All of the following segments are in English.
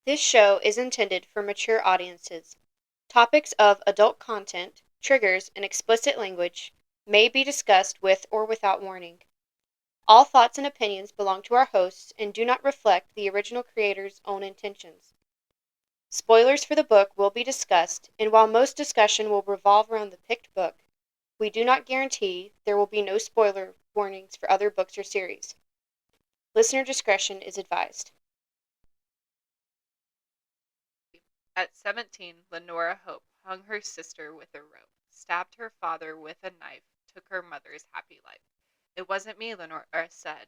This show is intended for mature audiences. Topics of adult content, triggers, and explicit language may be discussed with or without warning. All thoughts and opinions belong to our hosts and do not reflect the original creator's own intentions. Spoilers for the book will be discussed, and while most discussion will revolve around the picked book, we do not guarantee there will be no spoiler warnings for other books or series. Listener discretion is advised. At 17, Lenora Hope hung her sister with a rope, stabbed her father with a knife, took her mother's happy life. It wasn't me, Lenora said.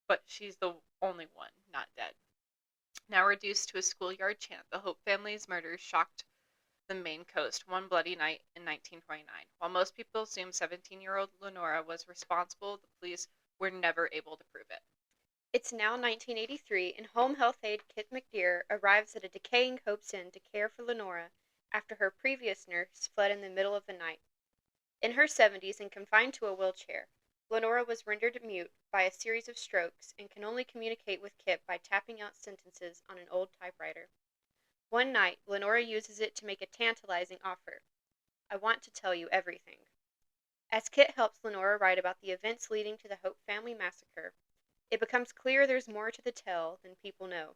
But she's the only one not dead. Now reduced to a schoolyard chant, the Hope family's murders shocked the Maine coast one bloody night in 1929. While most people assume 17-year-old Lenora was responsible, the police were never able to prove it. It's now 1983, and home health aide Kit McDear arrives at a decaying Hope's Inn to care for Lenora after her previous nurse fled in the middle of the night. In her 70s and confined to a wheelchair, Lenora was rendered mute by a series of strokes and can only communicate with Kit by tapping out sentences on an old typewriter. One night, Lenora uses it to make a tantalizing offer. "I want to tell you everything." As Kit helps Lenora write about the events leading to the Hope family massacre, it becomes clear there's more to the tale than people know.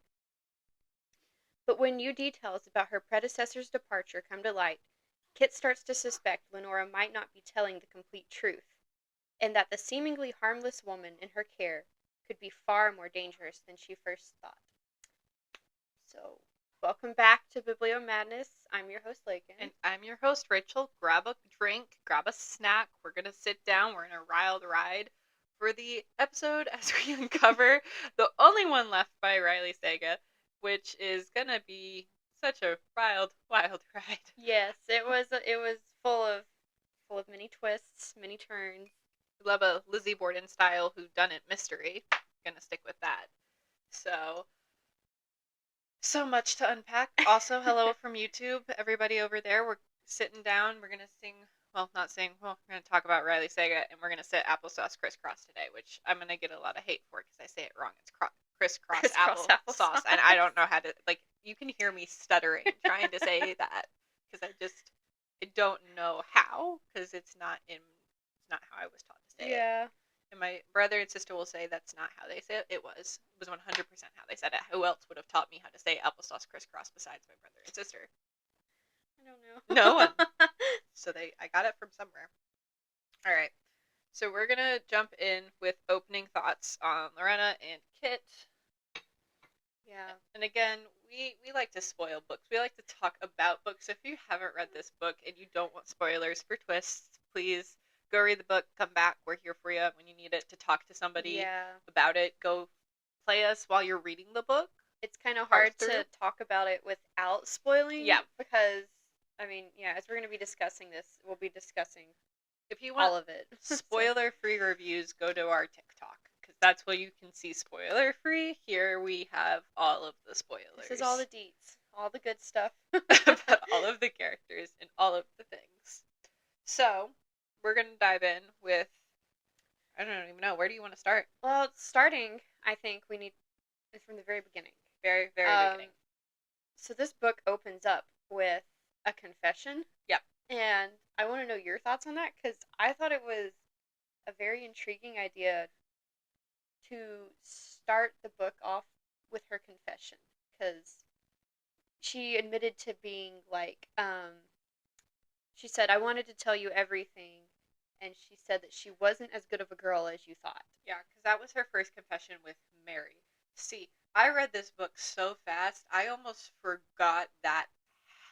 But when new details about her predecessor's departure come to light, Kit starts to suspect Lenora might not be telling the complete truth, and that the seemingly harmless woman in her care could be far more dangerous than she first thought. So, welcome back to Biblio Madness. I'm your host, Laken. And I'm your host, Rachel. Grab a drink, grab a snack. We're going to sit down. We're in a wild ride for the episode as we uncover the only one left by Riley Saga, which is going to be such a wild ride. Yes, it was full of many twists, many turns. We love a Lizzie Borden style who-dunnit mystery. Gonna stick with that. So much to unpack. Also, hello from YouTube, everybody over there. We're sitting down. We're gonna sing. Well, not sing. Well, we're gonna talk about Riley Saga, and we're gonna sit applesauce crisscross today, which I'm gonna get a lot of hate for because I say it wrong. It's crisscross applesauce, and I don't know how to. Like, you can hear me stuttering trying to say that because I don't know how because it's not how I was taught to say it. Yeah. And my brother and sister will say that's not how they say it. It was 100% how they said it. Who else would have taught me how to say applesauce crisscross besides my brother and sister? I don't know. No one. So I got it from somewhere. All right. So we're going to jump in with opening thoughts on Lorena and Kit. Yeah. And again, we like to spoil books. We like to talk about books. If you haven't read this book and you don't want spoilers for twists, please go read the book, come back. We're here for you when you need it to talk to somebody about it. Go play us while you're reading the book. It's kind of hard to talk about it without spoiling. Yeah. Because, I mean, yeah, as we're going to be discussing this, we'll be discussing if you want all of it. Spoiler-free reviews, go to our TikTok. Because that's where you can see spoiler-free. Here we have all of the spoilers. This is all the deets. All the good stuff. About all of the characters and all of the things. So, we're going to dive in with, I don't even know, where do you want to start? Well, starting, I think we need, from the very beginning. Very, very beginning. So this book opens up with a confession. Yeah. And I want to know your thoughts on that, because I thought it was a very intriguing idea to start the book off with her confession, because she admitted to being like, she said, "I wanted to tell you everything," and she said that she wasn't as good of a girl as you thought. Yeah, because that was her first confession with Mary. See, I read this book so fast, I almost forgot that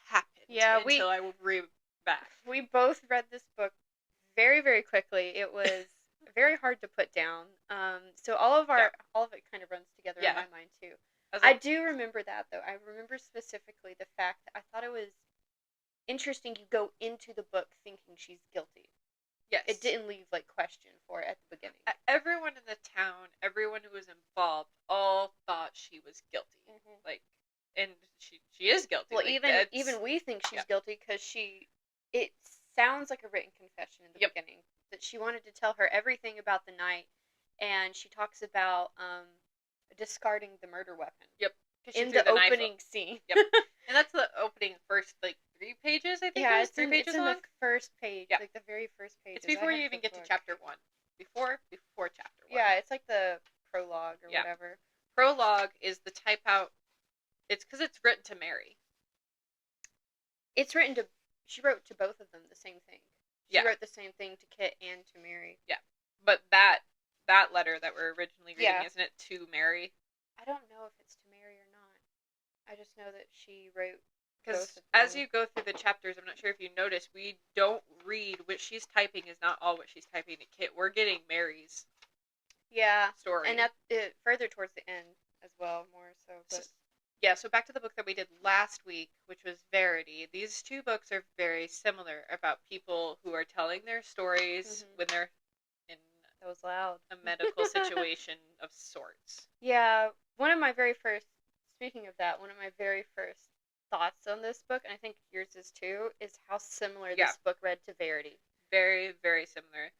happened until I read back. We both read this book very, very quickly. It was very hard to put down. So all of it kind of runs together in my mind too. I do remember that though. I remember specifically the fact that I thought it was interesting. You go into the book thinking she's guilty. Yes. It didn't leave question for it at the beginning. Everyone in the town, everyone who was involved, all thought she was guilty. Mm-hmm. And she is guilty. Well, even we think she's guilty because it sounds like a written confession in the beginning that she wanted to tell her everything about the night, and she talks about discarding the murder weapon. Yep. In the opening scene. Yep. And that's the opening first, 3 pages, I think. Yeah, it's 3 pages long. It's in the first page. Yeah. The very first page. It's before you even get to chapter 1. Before chapter 1. Yeah, it's the prologue or whatever. Prologue is the type out. It's because it's written to Mary. It's written to. She wrote to both of them the same thing. She wrote the same thing to Kit and to Mary. Yeah, but that letter that we're originally reading, isn't it to Mary? I don't know if it's to Mary or not. I just know that she wrote. Because as you go through the chapters, I'm not sure if you noticed, we don't read what she's typing is not all what she's typing to Kit. We're getting Mary's. Story. And further towards the end as well, more so. But. So back to the book that we did last week, which was Verity. These 2 books are very similar about people who are telling their stories when they're in a medical situation of sorts. Yeah, one of my very first thoughts on this book, and I think yours is too, is how similar this book read to Verity. Very, very similar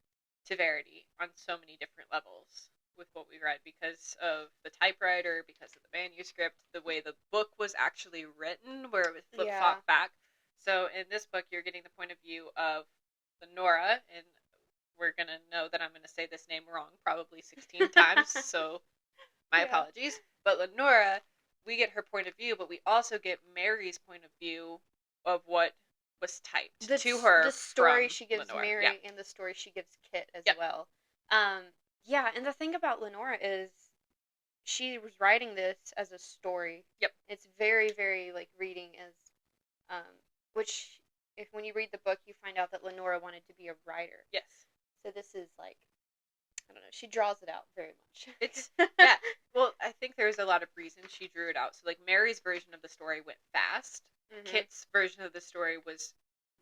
to Verity on so many different levels with what we read because of the typewriter, because of the manuscript, the way the book was actually written, where it was flip-flop back. So in this book, you're getting the point of view of Lenora, and we're going to know that I'm going to say this name wrong probably 16 times, so my apologies. But Lenora, we get her point of view, but we also get Mary's point of view of what was typed to her. The story she gives Lenora. Mary and the story she gives Kit as well. And the thing about Lenora is she was writing this as a story. Yep. It's very, very, reading as, which, when you read the book, you find out that Lenora wanted to be a writer. Yes. So this is, I don't know, she draws it out very much. It's, well, I think there's a lot of reasons she drew it out. So, Mary's version of the story went fast. Mm-hmm. Kit's version of the story was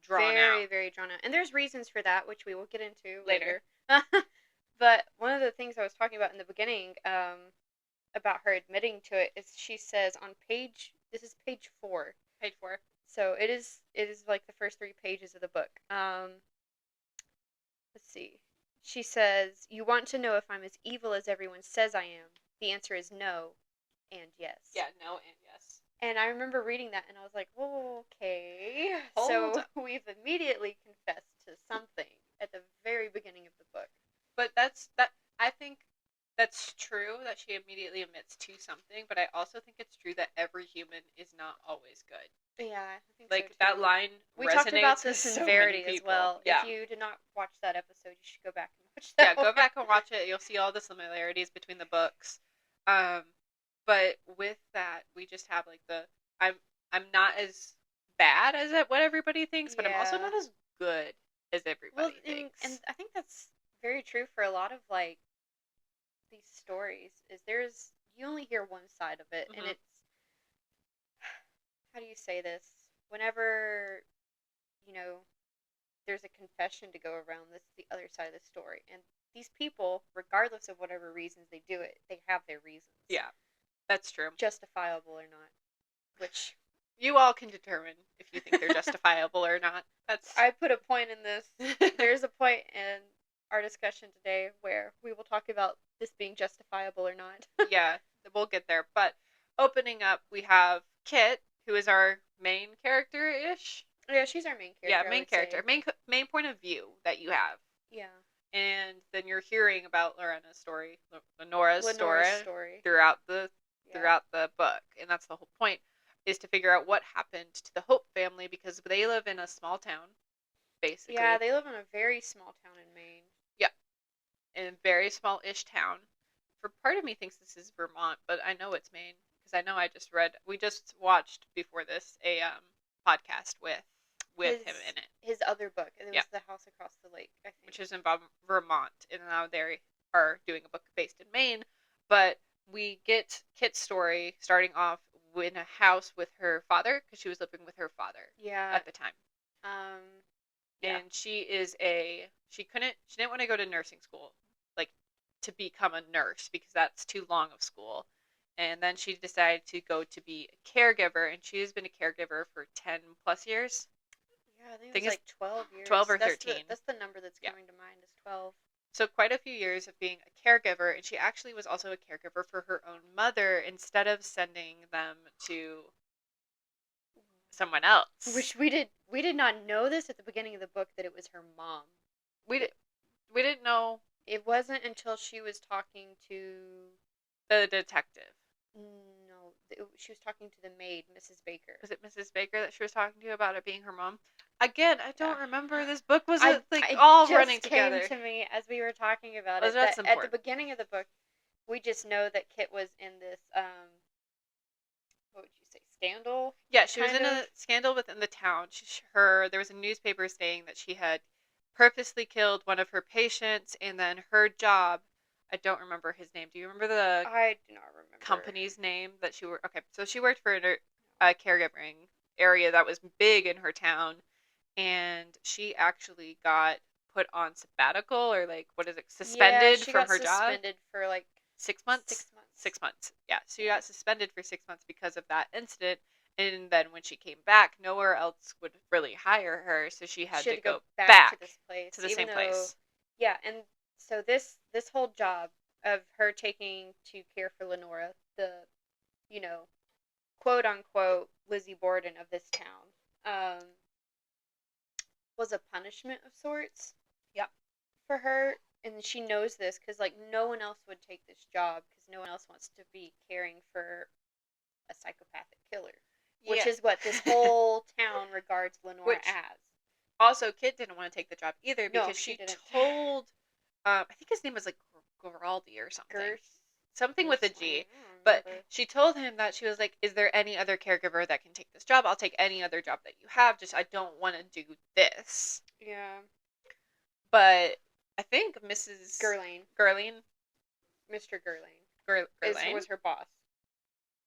drawn out. Very, very drawn out. And there's reasons for that, which we will get into later. But one of the things I was talking about in the beginning, about her admitting to it, is she says on this is page 4. Page 4. So it is the first 3 pages of the book. Let's see. She says, "You want to know if I'm as evil as everyone says I am. The answer is no and yes." Yeah, no and yes. And I remember reading that and I was like, oh, okay. So we've immediately confessed to something at the very beginning of the book. But I think that's true that she immediately admits to something, but I also think it's true that every human is not always good. Yeah, I think so too. That line we talked about this in Verity as well. Yeah. If you did not watch that episode, you should go back and watch that. Yeah, go back and watch it. You'll see all the similarities between the books. But with that, we just have I'm not as bad as what everybody thinks, but I'm also not as good as everybody thinks. And I think that's very true for a lot of these stories. Is you only hear one side of it, and it's, how do you say this? Whenever there's a confession to go around, this is the other side of the story, and these people, regardless of whatever reasons they do it, they have their reasons. Yeah, that's true. Justifiable or not, which you all can determine if you think they're justifiable or not. I put a point in this. There's a point in our discussion today where we will talk about this being justifiable or not. Yeah, we'll get there. But opening up, we have Kit, who is our main character-ish. Yeah, she's our main character. Yeah, main character. Main point of view that you have. Yeah. And then you're hearing about Lenora's story throughout the book. And that's the whole point, is to figure out what happened to the Hope family, because they live in a small town, basically. Yeah, they live in a very small town in Maine. Yeah. In a very small-ish town. For part of me thinks this is Vermont, but I know it's Maine, because I know we just watched before this a podcast with him in it. His other book. It was The House Across the Lake, I think. Which is in Vermont, and now they are doing a book based in Maine. But we get Kit's story starting off in a house with her father, because she was living with her father at the time. And she didn't want to go to nursing school, to become a nurse, because that's too long of school. And then she decided to go to be a caregiver, and she has been a caregiver for 10 plus years. Yeah, I think it's 12 years. 12 or 13. That's the number that's coming to mind, is 12. So quite a few years of being a caregiver, and she actually was also a caregiver for her own mother instead of sending them to someone else. Which we did not know this at the beginning of the book that it was her mom. We didn't know It wasn't until she was talking to the detective. no, she was talking to the maid, Mrs. Baker. Was it Mrs. Baker that she was talking to about it being her mom? Again, I don't remember. This book was all running together. It just came to me as we were talking about Well, it. that's That at the important. beginning of the book, we just know that Kit was in this what would you say, scandal? Yeah, she was kind in a of? scandal within the town. There was a newspaper saying that she had purposely killed one of her patients, and then her job. I don't remember his name. Do you remember the I do not remember. company's name that she worked? Okay, so she worked for a caregiving area that was big in her town, and she actually got put on sabbatical, or like, what is it, suspended from her job? Suspended for like 6 months. 6 months. 6 months. Yeah, so she got suspended for 6 months because of that incident. And then when she came back, nowhere else would really hire her, so she had to go back to this place, to the same place. Yeah, and so this whole job of her taking to care for Lenora, the quote unquote Lizzie Borden of this town, was a punishment of sorts. Yeah. For her, and she knows this because like no one else would take this job because no one else wants to be caring for a psychopathic killer. Which is what this whole town regards Lenora as. Also, Kit didn't want to take the job either because she told, I think his name was like Giraldi or something. Something with a G. But she told him that she was like, is there any other caregiver that can take this job? I'll take any other job that you have. Just I don't want to do this. Yeah. But I think Mrs. Gerlain. Mr. Gerlain. Was her boss.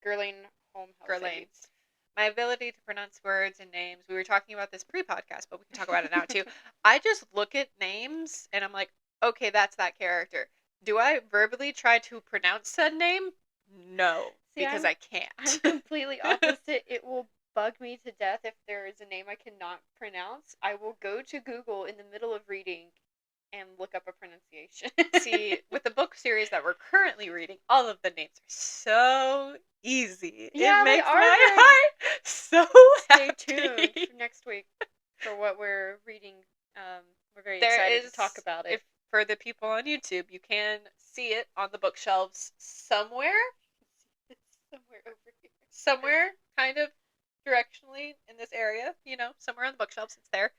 Gerlain Home Health Aides. My ability to pronounce words and names. We were talking about this pre-podcast, but we can talk about it now too. I just look at names and I'm like, okay, that's that character. Do I verbally try to pronounce said name? No, because I can't. I'm completely opposite. It will bug me to death if there is a name I cannot pronounce. I will go to Google in the middle of reading and look up a pronunciation. See, with the book series that we're currently reading, all of the names are so easy. Yeah, it makes they are my heart so happy. Stay tuned for next week for what we're reading. We're very excited to talk about it. For the people on YouTube, you can see it on the bookshelves somewhere. Somewhere over here. Somewhere, kind of directionally in this area. Somewhere on the bookshelves, it's there.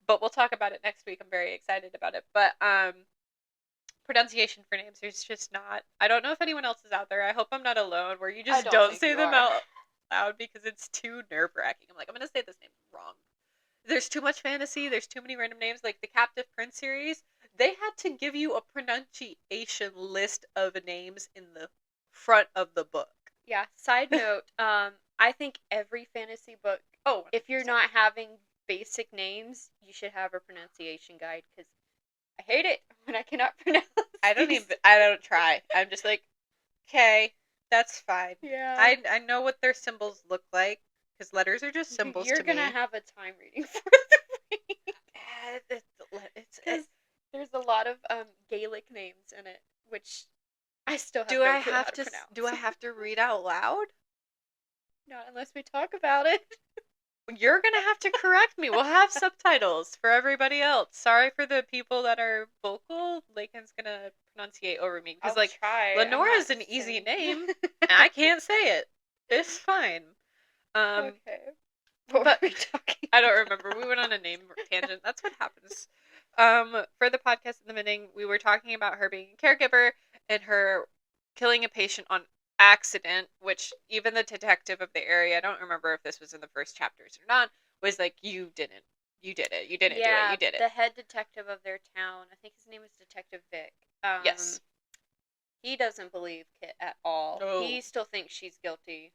But we'll talk about it next week. I'm very excited about it. But pronunciation for names, there's just not. I don't know if anyone else is out there. I hope I'm not alone where you just don't say them out loud because it's too nerve-wracking. I'm like, I'm going to say this name wrong. There's too much fantasy. There's too many random names. Like the Captive Prince series, they had to give you a pronunciation list of names in the front of the book. Yeah. Side note, I think every fantasy book, if you're not having basic names, you should have a pronunciation guide because I hate it when I cannot pronounce. I don't try. I'm just like, okay, that's fine. Yeah. I know what their symbols look like because letters are just symbols to me. You're gonna have a time reading for the week. There's a lot of Gaelic names in it, which I still have no clue how to pronounce. Do I have to read out loud? Not unless we talk about it. You're going to have to correct me. We'll have subtitles for everybody else. Sorry for the people that are vocal. Laken's going to pronunciate over me. Because, Lenora's an easy name, and I can't say it. It's fine. Okay. What were we talking I don't remember. We went on a name tangent. That's what happens. For the podcast in the beginning, we were talking about her being a caregiver and her killing a patient on accident, which even the detective of the area, I don't remember if this was in the first chapters or not, was like, you did it. You didn't do it. You did it. The head detective of their town, I think his name is Detective Vic. Yes. He doesn't believe Kit at all. No. He still thinks she's guilty.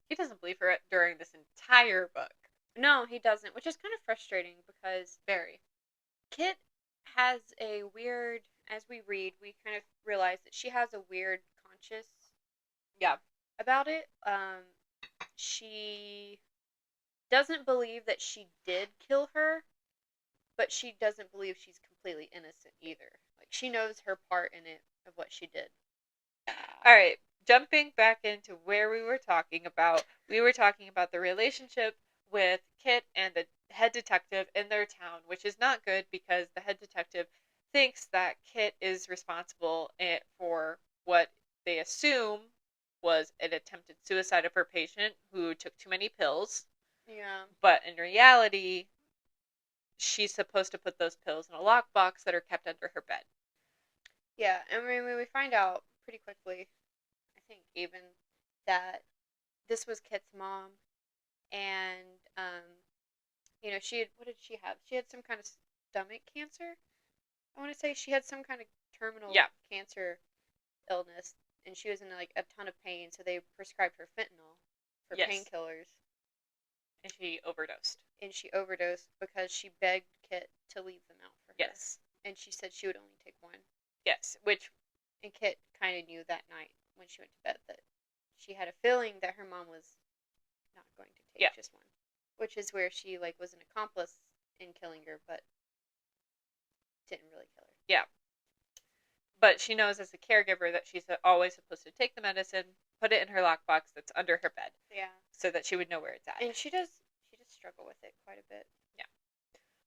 He doesn't believe her during this entire book. No, he doesn't, which is kind of frustrating because Kit has a weird, as we read, we kind of realize that she has a weird conscience about it. She doesn't believe that she did kill her, but she doesn't believe she's completely innocent either. Like, she knows her part in it of what she did. All right, jumping back into where we were talking about the relationship with Kit and the head detective in their town, which is not good because the head detective thinks that Kit is responsible for what they assume was an attempted suicide of her patient who took too many pills. Yeah. But in reality, she's supposed to put those pills in a lockbox that are kept under her bed. Yeah, and we find out pretty quickly, I think even, that this was Kit's mom, and she had, what did she have? She had some kind of stomach cancer. I want to say she had some kind of terminal cancer illness, and she was in like a ton of pain, so they prescribed her fentanyl for painkillers. And she overdosed. Because she begged Kit to leave them out for her. Yes. And she said she would only take one. Yes, and Kit kind of knew that night when she went to bed that she had a feeling that her mom was not going to take just one. Which is where she was an accomplice in killing her, but didn't really kill her. Yeah. But she knows as a caregiver that she's always supposed to take the medicine, put it in her lockbox that's under her bed. Yeah. So that she would know where it's at. And she does struggle with it quite a bit. Yeah.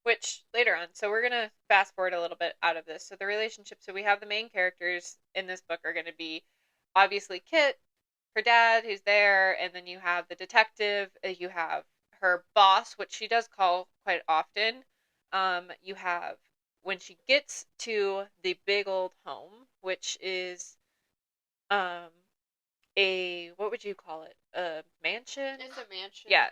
Which, later on, so we're going to fast forward a little bit out of this. So the relationship, so we have the main characters in this book are going to be, obviously, Kit, her dad, who's there, and then you have the detective, you have her boss, which she does call quite often. You have, when she gets to the big old home, which is what would you call it? A mansion? It's a mansion. Yeah.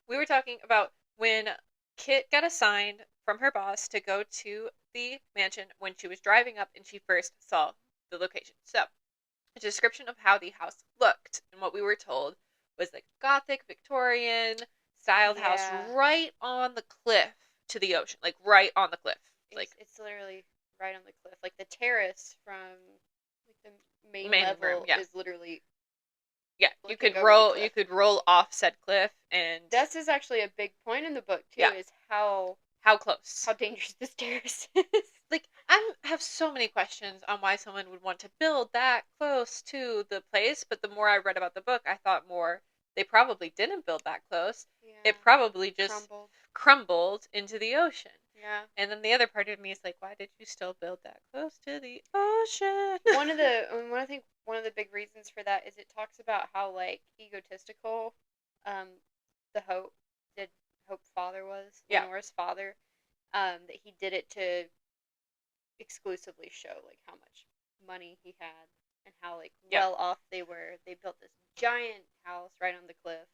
We were talking about when Kit got assigned from her boss to go to the mansion when she was driving up and she first saw the location. So, a description of how the house looked and what we were told was like Gothic Victorian styled house right on the cliff to the ocean, like right on the cliff. It's literally right on the cliff. Like the terrace from the main level is literally. Yeah, you could roll off said cliff, and this is actually a big point in the book too. Is how close, how dangerous this terrace is. Like, I have so many questions on why someone would want to build that close to the place, but the more I read about the book, I thought more they probably didn't build that close. Yeah. It probably just crumbled into the ocean. Yeah. And then the other part of me is like, why did you still build that close to the ocean? One of the big reasons for that is it talks about how egotistical the Hope father was, Lenora's father, that he did it to exclusively show how much money he had and how well off they were. They built this giant house right on the cliff.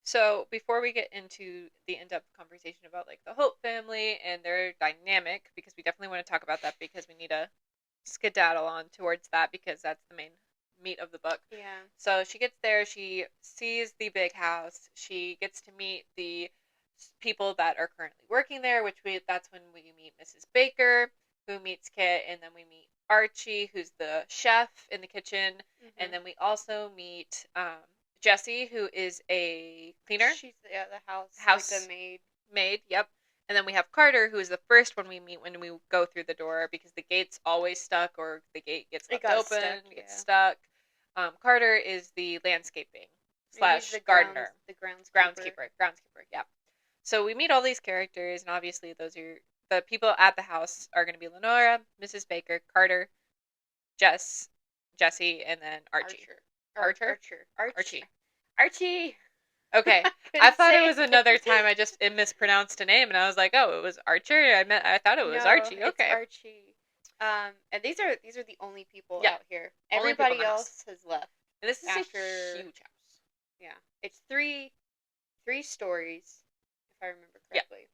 So before we get into the in-depth conversation about the Hope family and their dynamic, because we definitely want to talk about that because we need to skedaddle on towards that because that's the main meat of the book. Yeah. So she gets there, she sees the big house, she gets to meet the people that are currently working there, that's when we meet Mrs. Baker, who meets Kit, and then we meet Archie, who's the chef in the kitchen, and then we also meet Jessie, who is a cleaner. She's the house the maid. Maid, yep. And then we have Carter, who is the first one we meet when we go through the door because the gate's always stuck or the gate gets left open, gets stuck. Carter is the landscaping / gardener. The groundskeeper. Groundskeeper, yeah. So we meet all these characters, and obviously those are the people at the house are going to be Lenora, Mrs. Baker, Carter, Jessie, and then Archie. Archie. Okay. I thought it was another time I just mispronounced a name, and I was like, oh, it was Archer? I thought it was Archie. Okay. It's Archie. And these are the only people out here. Everybody else has left. And this is a huge house. Yeah. It's three stories, if I remember correctly.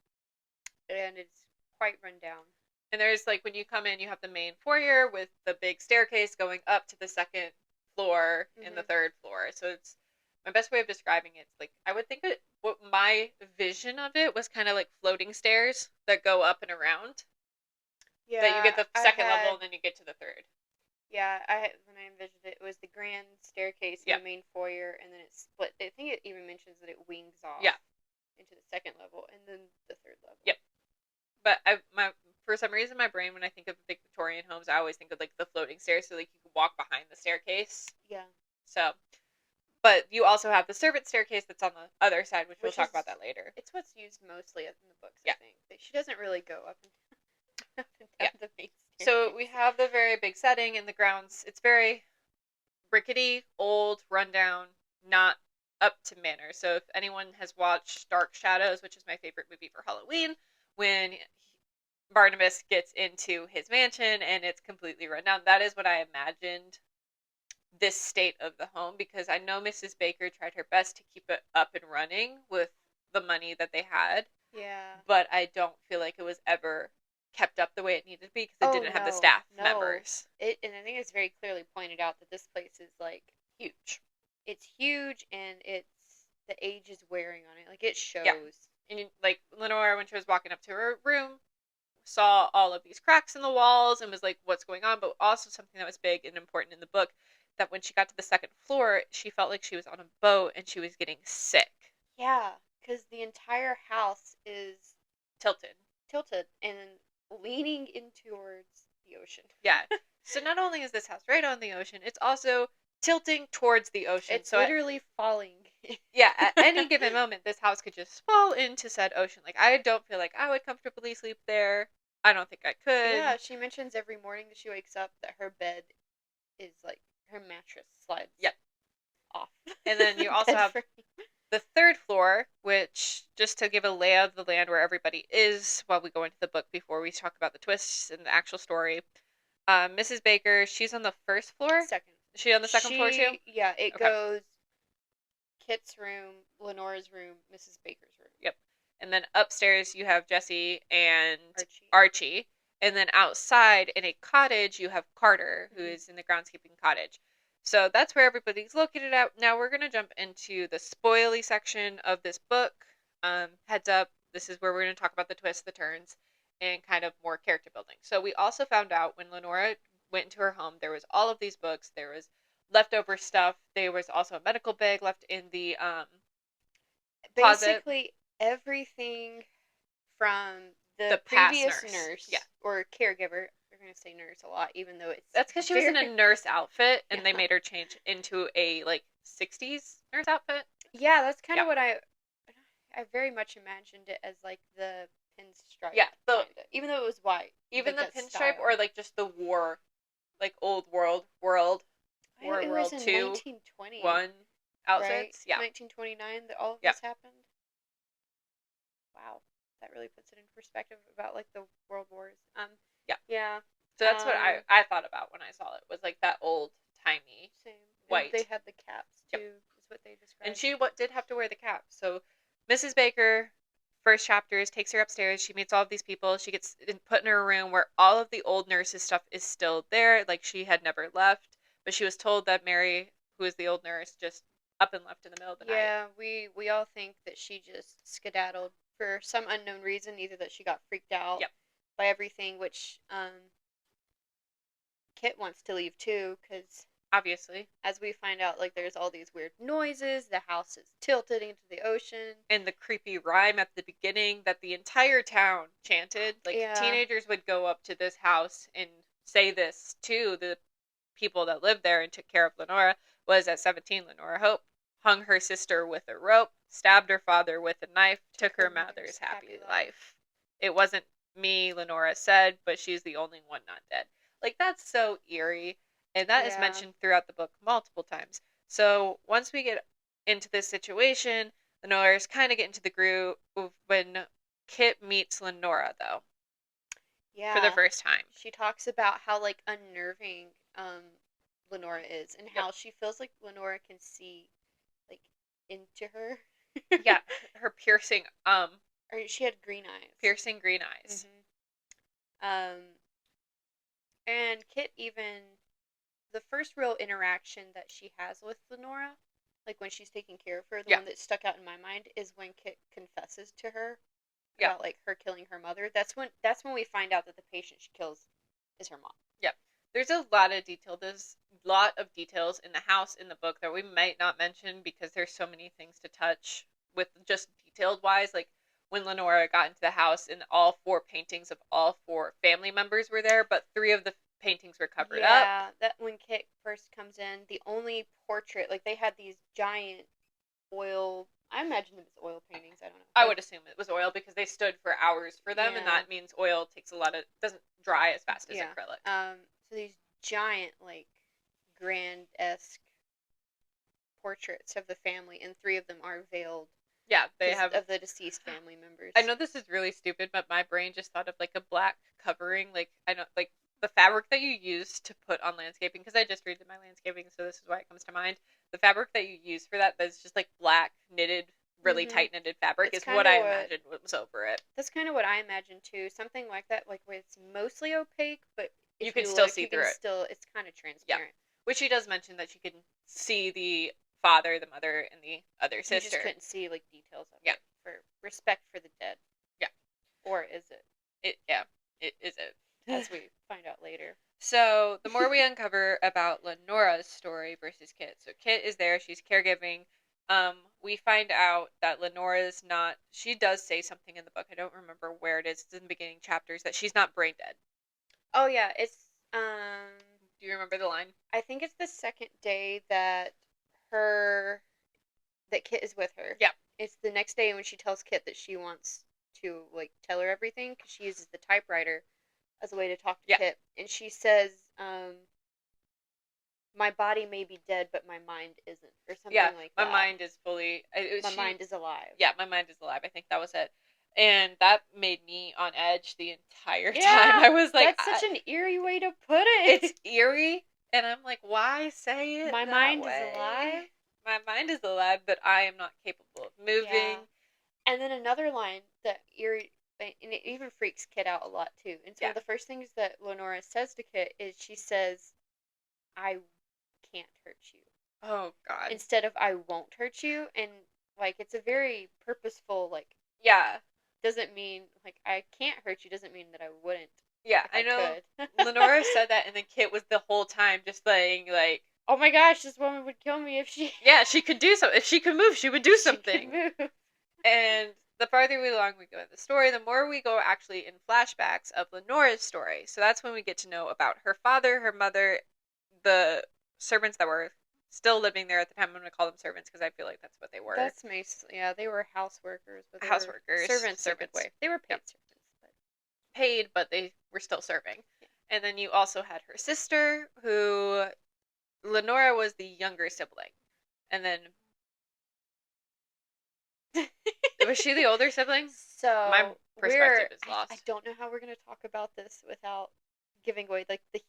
Yeah. And it's quite run down. And there's when you come in, you have the main foyer with the big staircase going up to the second floor and the third floor. So it's my best way of describing it. I would think what my vision of it was kind of like floating stairs that go up and around. Yeah. That you get the second level and then you get to the third. Yeah, when I envisioned it, it was the grand staircase in the main foyer, and then it's split. I think it even mentions that it wings off. Yeah. into the second level, and then the third level. Yep. But for some reason, my brain, when I think of big Victorian homes, I always think of like the floating stairs, so like you can walk behind the staircase. Yeah. So, but you also have the servant staircase that's on the other side, which we'll talk about that later. It's what's used mostly in the books, I think. She doesn't really go up and down the main staircase. So we have the very big setting in the grounds. It's very rickety, old, rundown, not up to manner. So if anyone has watched Dark Shadows, which is my favorite movie for Halloween, when Barnabas gets into his mansion and it's completely run down, that is what I imagined this state of the home, because I know Mrs. Baker tried her best to keep it up and running with the money that they had. Yeah. But I don't feel like it was ever kept up the way it needed to be, because it didn't have the staff members. And I think it's very clearly pointed out that this place is like huge. It's huge, and the age is wearing on it. Like, it shows. Yeah. And like Lenore, when she was walking up to her room, saw all of these cracks in the walls and was like, what's going on? But also something that was big and important in the book, that when she got to the second floor, she felt like she was on a boat and she was getting sick. Yeah, because the entire house is tilted and leaning in towards the ocean. Yeah. So not only is this house right on the ocean, it's also tilting towards the ocean. It's literally falling. Yeah, at any given moment, this house could just fall into said ocean. Like, I don't feel like I would comfortably sleep there. I don't think I could. Yeah, she mentions every morning that she wakes up that her bed is like, her mattress slides off. And then you also have the third floor, which, just to give a lay of the land where everybody is while we go into the book before we talk about the twists and the actual story. Mrs. Baker, she's on the first floor? Second. Is she on the second floor too? Yeah, it goes Kit's room, Lenora's room, Mrs. Baker's room. Yep. And then upstairs you have Jessie and Archie. And then outside in a cottage you have Carter, who is in the groundskeeping cottage. So that's where everybody's located at. Now we're going to jump into the spoily section of this book. Heads up, this is where we're going to talk about the twists, the turns, and kind of more character building. So we also found out when Lenora went into her home, there was all of these books. There was leftover stuff. There was also a medical bag left in the closet. Basically everything from the previous nurse or caregiver. We're going to say nurse a lot, even though that's because she was in a nurse outfit, and they made her change into a like 60s nurse outfit. Yeah, that's kind of what I very much imagined it as, like the pinstripe. Yeah, even though it was white. Even the pinstripe, or like just the war, like old world it was World in 2, 1920. 1 outfits. Right? Yeah, 1929 that all of this happened. Wow, that really puts it in perspective about like the world wars. Yeah. So that's what I thought about when I saw it, was like that old timey white. And they had the caps too. Is what they described. And she did have to wear the cap. So Mrs. Baker, first chapters, takes her upstairs. She meets all of these people. She gets put in her room where all of the old nurses stuff is still there. Like, she had never left, but she was told that Mary, who is the old nurse, just up and left in the middle of the night. Yeah, we all think that she just skedaddled for some unknown reason, either that she got freaked out by everything, which Kit wants to leave too, because obviously, as we find out, like, there's all these weird noises, the house is tilted into the ocean, and the creepy rhyme at the beginning that the entire town chanted. Like, teenagers would go up to this house and say this to the people that lived there and took care of Lenora. Was at 17, Lenora Hope hung her sister with a rope, stabbed her father with a knife, took her mother's happy life. It wasn't me, Lenora said, but she's the only one not dead. Like, that's so eerie. And that is mentioned throughout the book multiple times. So once we get into this situation, Lenora's kind of getting to the groove when Kit meets Lenora, though. Yeah. For the first time. She talks about how, like, unnerving Lenora is, and how she feels like Lenora can see, like, into her. Yeah, her piercing, or she had green eyes. Piercing green eyes. Mm-hmm. And Kit even, the first real interaction that she has with Lenora, like when she's taking care of her, the one that stuck out in my mind is when Kit confesses to her about, like, her killing her mother. That's when we find out that the patient she kills is her mom. Yep. There's a lot of detail. There's a lot of details in the house, in the book, that we might not mention because there's so many things to touch with just detailed wise, like when Lenora got into the house and all 4 paintings of all 4 family members were there, but 3 of the paintings were covered up. Yeah, that when Kit first comes in, the only portrait, like they had these giant oil, I imagine it was oil paintings, I don't know. I would assume it was oil because they stood for hours for them, and Yeah. that means oil takes doesn't dry as fast as Yeah. acrylic. So these giant, like, grand-esque portraits of the family, and 3 of them are veiled. Yeah, they have of the deceased family members. I know this is really stupid, but my brain just thought of like a black covering, like I know, like the fabric that you use to put on landscaping, because I just redid my landscaping, so this is why it comes to mind. The fabric that you use for that's just like black knitted, really tight knitted fabric is what I imagined was over it. That's kind of what I imagined too. Something like that, like where it's mostly opaque, but if you can still see through it. It's kind of transparent. Yeah. Which she does mention that she can see the father, the mother, and the other sister. You just couldn't see like details of it for respect for the dead. Yeah. Or is it? It is it. As we find out later. So the more we uncover about Lenora's story versus Kit. So Kit is there, she's caregiving. We find out that Lenora's not, she does say something in the book, I don't remember where it is, it's in the beginning chapters, that she's not brain dead. Oh yeah, it's, do you remember the line? I think it's the second day that Kit is with her. Yeah. It's the next day when she tells Kit that she wants to, like, tell her everything, because she uses the typewriter as a way to talk to Kit. And she says, my body may be dead, but my mind isn't, or something like that. My mind is fully... my mind is alive. Yeah, my mind is alive. I think that was it. And that made me on edge the entire time. I was like... That's such an eerie way to put it. It's eerie, and I'm like, why say it My mind is alive? My mind is alive, but I am not capable of moving. Yeah. And then another line that eerie... And it even freaks Kit out a lot, too. And so one of the first things that Lenora says to Kit is she says, I can't hurt you. Oh, God. Instead of, I won't hurt you. And, like, it's a very purposeful, like... Yeah. Doesn't mean, like, I can't hurt you doesn't mean that I wouldn't. Yeah, I know. Lenora said that, and then Kit was the whole time just saying, like... Oh my gosh, this woman would kill me if she... Yeah, she could do something. If she could move, she would do something. She could move. And... the farther along we go in the story, the more we go actually in flashbacks of Lenora's story. So that's when we get to know about her father, her mother, the servants that were still living there at the time. I'm going to call them servants because I feel like that's what they were. That's they were house workers. But servants. Way. They were paid servants. Paid, but they were still serving. Yeah. And then you also had her sister, who Lenora was the younger sibling. And then... was she the older sibling? So my perspective is lost. I don't know how we're going to talk about this without giving away like the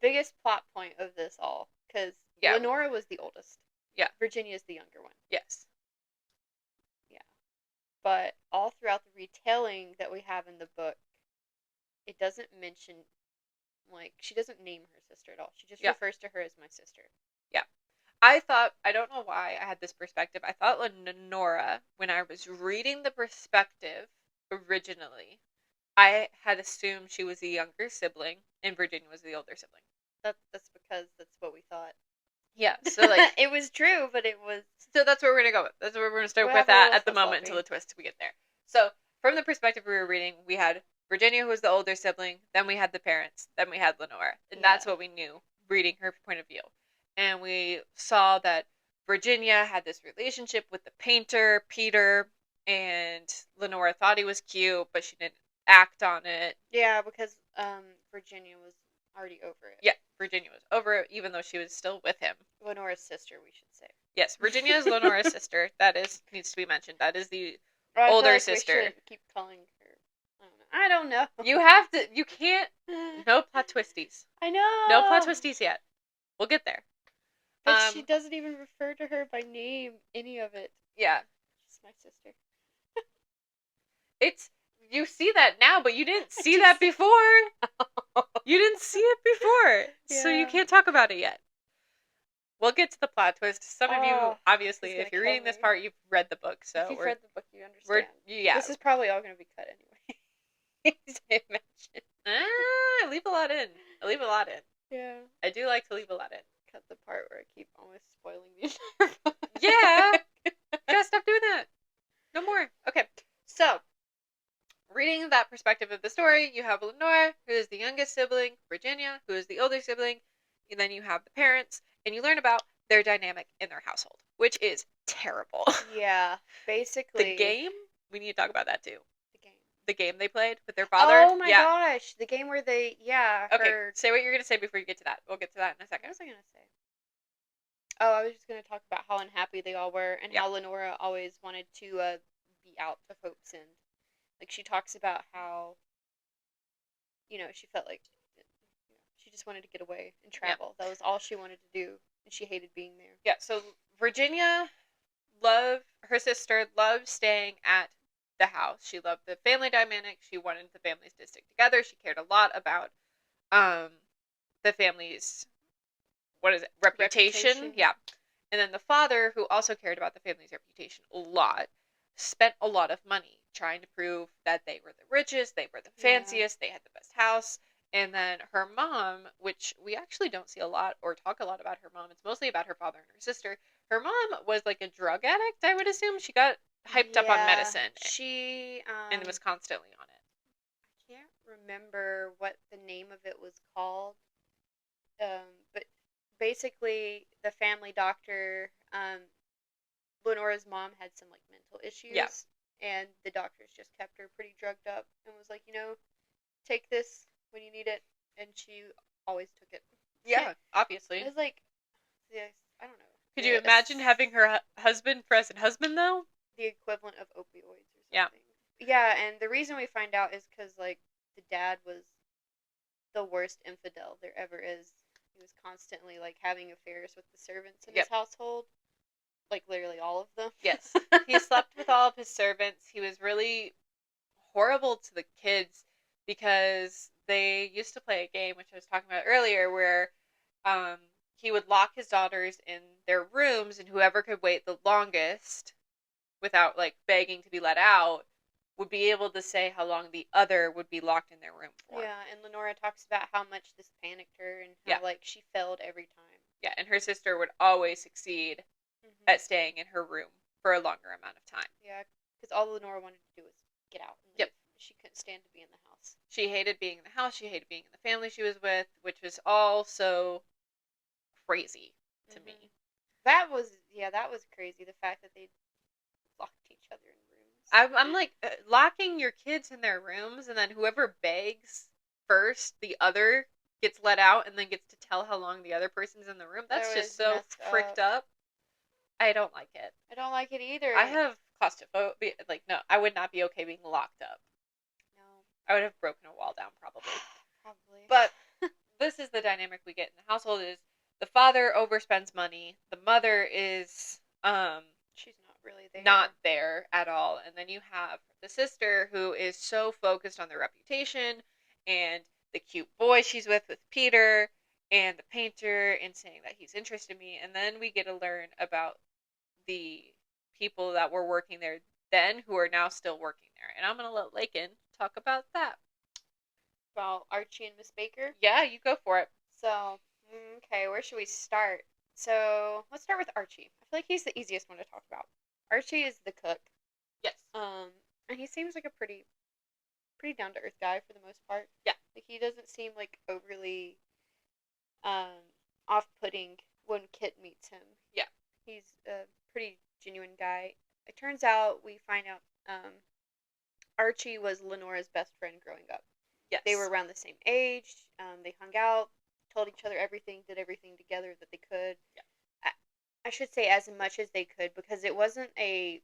biggest plot point of this all, because Lenora was the oldest. Yeah. Virginia's the younger one. Yes. Yeah. But all throughout the retelling that we have in the book, it doesn't mention, like, she doesn't name her sister at all. She just refers to her as my sister. Yeah. I don't know why I had this perspective. I thought Lenora, when I was reading the perspective originally, I had assumed she was the younger sibling and Virginia was the older sibling. That's because that's what we thought. Yeah, so like... it was true, but it was... So that's where we're going to go with. That's where we're going to start with that at the moment until the twist we get there. So, from the perspective we were reading, we had Virginia, who was the older sibling, then we had the parents, then we had Lenora. And that's what we knew, reading her point of view. And we saw that Virginia had this relationship with the painter, Peter, and Lenora thought he was cute, but she didn't act on it. Yeah, because Virginia was already over it. Yeah, Virginia was over it, even though she was still with him. Lenora's sister, we should say. Yes, Virginia is Lenora's sister. That needs to be mentioned. That is the older sister. We should keep calling her. I don't know. You can't. No plot twisties. I know. No plot twisties yet. We'll get there. But she doesn't even refer to her by name, any of it. Yeah. She's my sister. You see that now, but you didn't see that before. You didn't see it before. So you can't talk about it yet. We'll get to the plot twist. Some of you, obviously, if you're reading this part, you've read the book. So if you've read the book, you understand. This is probably all going to be cut anyway. I leave a lot in. Yeah. I do like to leave a lot in. Cut the part where I keep almost spoiling the entire book. Yeah. You gotta stop doing that. No more. Okay. So, reading that perspective of the story, you have Lenora, who is the youngest sibling, Virginia, who is the older sibling, and then you have the parents, and you learn about their dynamic in their household, which is terrible. Yeah, basically. The game, we need to talk about that too. The game. The game they played with their father. Oh my gosh, the game where they, Okay, say what you're going to say before you get to that. We'll get to that in a second. What was I going to say? Oh, I was just going to talk about how unhappy they all were and how Lenora always wanted to be out of Hope's End. Like, she talks about how, she felt like she just wanted to get away and travel. That was all she wanted to do, and she hated being there. Yeah, so Virginia her sister loved staying at the house. She loved the family dynamic. She wanted the families to stick together. She cared a lot about the family's reputation. Yeah. And then the father, who also cared about the family's reputation a lot, spent a lot of money trying to prove that they were the richest, they were the fanciest, they had the best house. And then her mom, which we actually don't see a lot or talk a lot about her mom, it's mostly about her father and her sister. Her mom was like a drug addict, I would assume. She got hyped up on medicine. She and was constantly on it. I can't remember what the name of it was called. But basically the family doctor, Lenora's mom had some like mental issues. Yeah. And the doctors just kept her pretty drugged up and was like, take this when you need it, and she always took it. Yeah, obviously. It was like, I don't know. Could you imagine having her husband present husband, though? The equivalent of opioids or something. Yeah, and the reason we find out is because, like, the dad was the worst infidel there ever is. He was constantly, like, having affairs with the servants in his household. Like, literally all of them. Yes. He slept with all of his servants. He was really horrible to the kids because they used to play a game, which I was talking about earlier, where he would lock his daughters in their rooms, and whoever could wait the longest without, like, begging to be let out would be able to say how long the other would be locked in their room for. Yeah, and Lenora talks about how much this panicked her and how, like, she failed every time. Yeah, and her sister would always succeed at staying in her room for a longer amount of time. Yeah, because all Lenora wanted to do was get out and leave. She couldn't stand to be in the house. She hated being in the house. She hated being in the family she was with, which was all so crazy to me. That was crazy. The fact that they locked each other in rooms. I'm like, locking your kids in their rooms, and then whoever begs first, the other gets let out and then gets to tell how long the other person's in the room. That's just so fricked up. I don't like it. I don't like it either. I have claustrophobia. Like, no, I would not be okay being locked up. No. I would have broken a wall down, probably. Probably. But this is the dynamic we get in the household is the father overspends money. The mother is, she's not really there. Not there at all. And then you have the sister who is so focused on their reputation and the cute boy she's with Peter and the painter and saying that he's interested in me. And then we get to learn about the people that were working there then who are now still working there. And I'm going to let Laken talk about that. About Archie and Miss Baker? Yeah, you go for it. So, okay, where should we start? So, let's start with Archie. I feel like he's the easiest one to talk about. Archie is the cook. Yes. And he seems like a pretty down-to-earth guy for the most part. Yeah. Like, he doesn't seem, like, overly, off-putting when Kit meets him. Yeah. He's a pretty genuine guy. It turns out, we find out, Archie was Lenora's best friend growing up. Yes. They were around the same age. They hung out, told each other everything, did everything together that they could. Yeah. I should say as much as they could, because it wasn't a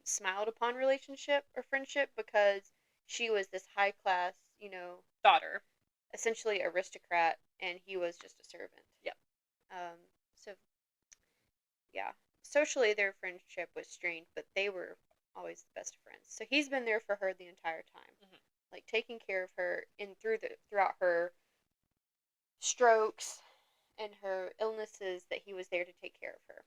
smiled upon relationship or friendship, because she was this high class, daughter, essentially aristocrat, and he was just a servant. Yep. So yeah, socially their friendship was strained, but they were always the best friends. So he's been there for her the entire time, like taking care of her throughout her strokes and her illnesses, that he was there to take care of her.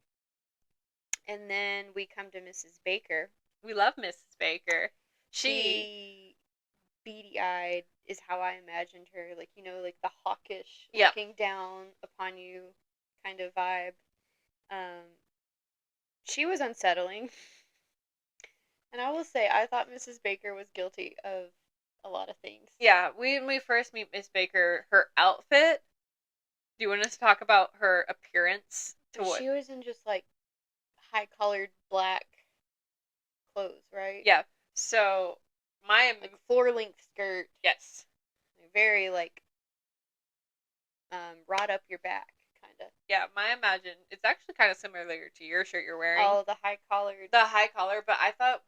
And then we come to Mrs. Baker. We love Mrs. Baker. She beady-eyed is how I imagined her, like, like the hawkish, looking down upon you kind of vibe. She was unsettling. And I will say, I thought Mrs. Baker was guilty of a lot of things. Yeah, when we first meet Miss Baker, her outfit. Do you want us to talk about her appearance? To what? She was in just like high-collared black clothes, right? Yeah. So my Like floor-length skirt, yes. very like wrought up your back, kind of. Yeah, my imagine it's actually kind of similar to your shirt you're wearing. Oh, the high-collared. The high collar, but I thought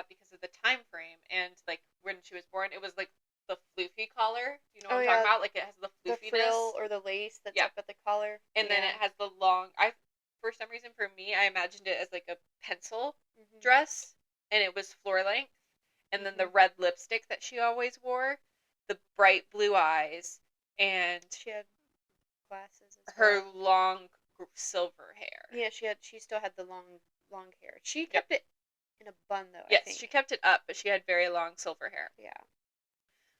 because of the time frame and like when she was born, it was like the floofy collar. You know what I'm talking about? Like it has the floofiness. The frill or the lace that's up at the collar. And then it has the long. For some reason for me, I imagined it as like a pencil dress, and it was floor length. And then the red lipstick that she always wore, the bright blue eyes, and she had glasses as her long silver hair. Yeah, she still had the long hair. She kept it in a bun though. Yes, I think. she kept it up, but she had very long silver hair. Yeah.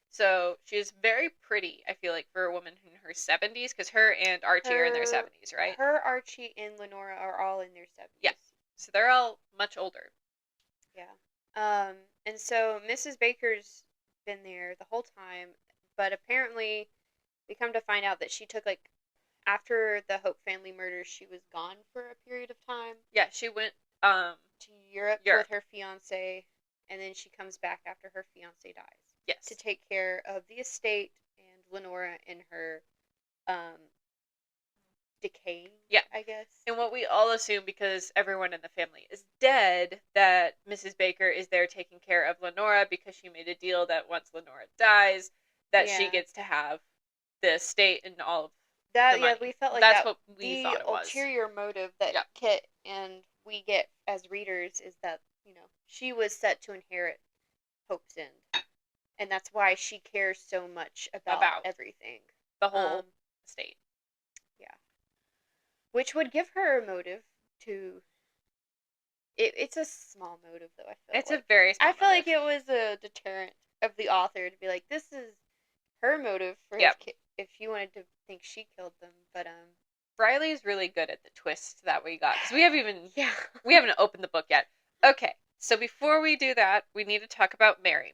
So she was very pretty, I feel like, for a woman in her 70s, because her and Archie are in their 70s, right? Her, Archie, and Lenora are all in their 70s. Yes. So they're all much older. Yeah. And so Mrs. Baker's been there the whole time, but apparently we come to find out that she took like after the Hope family murders, she was gone for a period of time. Yeah, she went to Europe with her fiance, and then she comes back after her fiance dies. Yes. To take care of the estate and Lenora in her decaying, I guess. And what we all assume, because everyone in the family is dead, that Mrs. Baker is there taking care of Lenora because she made a deal that once Lenora dies, that she gets to have the estate and all of that. The money. We felt like that's that, what we thought it was. The ulterior motive that Kit and we get as readers is that she was set to inherit Hope's End, and that's why she cares so much about everything, the whole estate. Yeah, which would give her a motive to. It's a small motive, though. I feel it's a very small I feel like it was a deterrent of the author to be like, this is her motive for if you wanted to think she killed them. But Riley's really good at the twist that we got, because we haven't opened the book yet. Okay, so before we do that, we need to talk about Mary.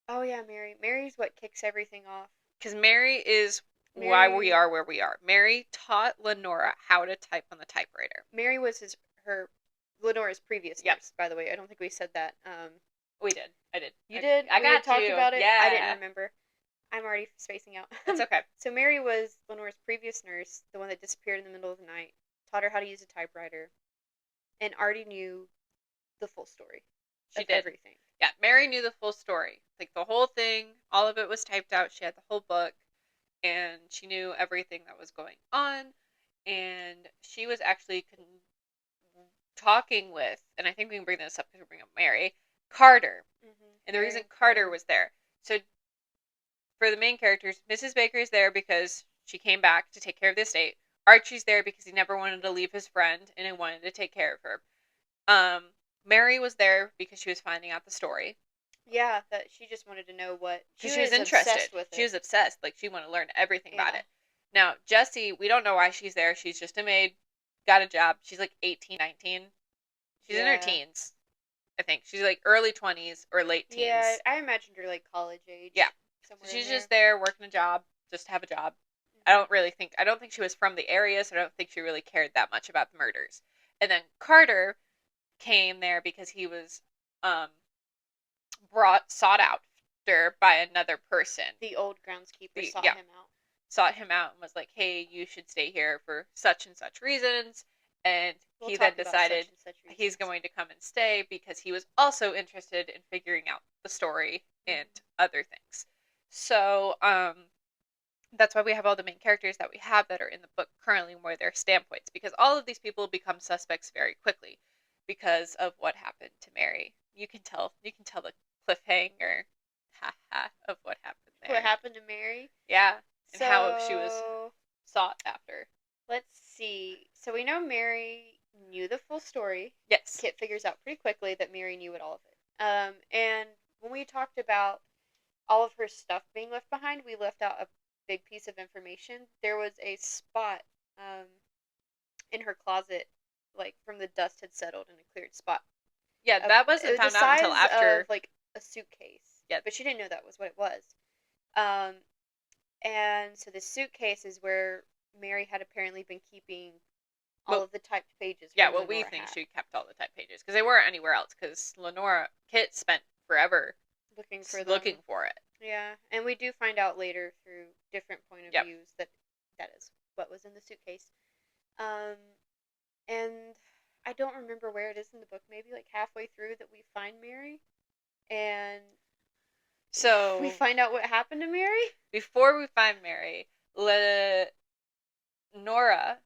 Oh yeah, Mary. Mary's what kicks everything off. Because Mary is why we are where we are. Mary taught Lenora how to type on the typewriter. Mary was Lenora's previous nurse, by the way. I don't think we said that. We did. I did. You did? I got talked about it? Yeah. I didn't remember. I'm already spacing out. It's okay. So Mary was Lenora's previous nurse, the one that disappeared in the middle of the night, taught her how to use a typewriter, and already knew the full story. She did. Everything. Yeah, Mary knew the full story. Like, the whole thing, all of it was typed out. She had the whole book, and she knew everything that was going on, and she was actually talking with, and I think we can bring this up because we're bringing up Mary, Carter. And the reason Carter was there. So, for the main characters, Mrs. Baker is there because she came back to take care of the estate. Archie's there because he never wanted to leave his friend, and he wanted to take care of her. Mary was there because she was finding out the story. Yeah, that she just wanted to know what... She was interested. With it. She was obsessed. Like, she wanted to learn everything about it. Now, Jessie, we don't know why she's there. She's just a maid, got a job. She's like 18, 19. She's in her teens, I think. She's like early 20s or late teens. Yeah, I imagined her like college age. Yeah. She's just there working a job, just to have a job. I don't think she was from the area, so I don't think she really cared that much about the murders. And then Carter came there because he was sought after by another person. The old groundskeeper sought him out and was like, hey, you should stay here for such and such reasons. And he then decided he's going to come and stay because he was also interested in figuring out the story and other things. So, that's why we have all the main characters that we have that are in the book currently and where their standpoints, because all of these people become suspects very quickly because of what happened to Mary. You can tell the cliffhanger of what happened there. What happened to Mary? Yeah, and how she was sought after. Let's see. So we know Mary knew the full story. Yes. Kit figures out pretty quickly that Mary knew all of it. And when we talked about all of her stuff being left behind, we left out a big piece of information. There was a spot in her closet, like from the dust had settled in a cleared spot. Yeah, that wasn't found out until after. The size of, like, a suitcase. Yeah. But she didn't know that was what it was. And so the suitcase is where Mary had apparently been keeping all of the typed pages. Yeah, well, we think she kept all the typed pages because they weren't anywhere else. Because Kit spent forever looking for it. Yeah, and we do find out later through different point of views that is what was in the suitcase. And I don't remember where it is in the book. Maybe like halfway through that we find Mary, and so we find out what happened to Mary. Before we find Mary, Nora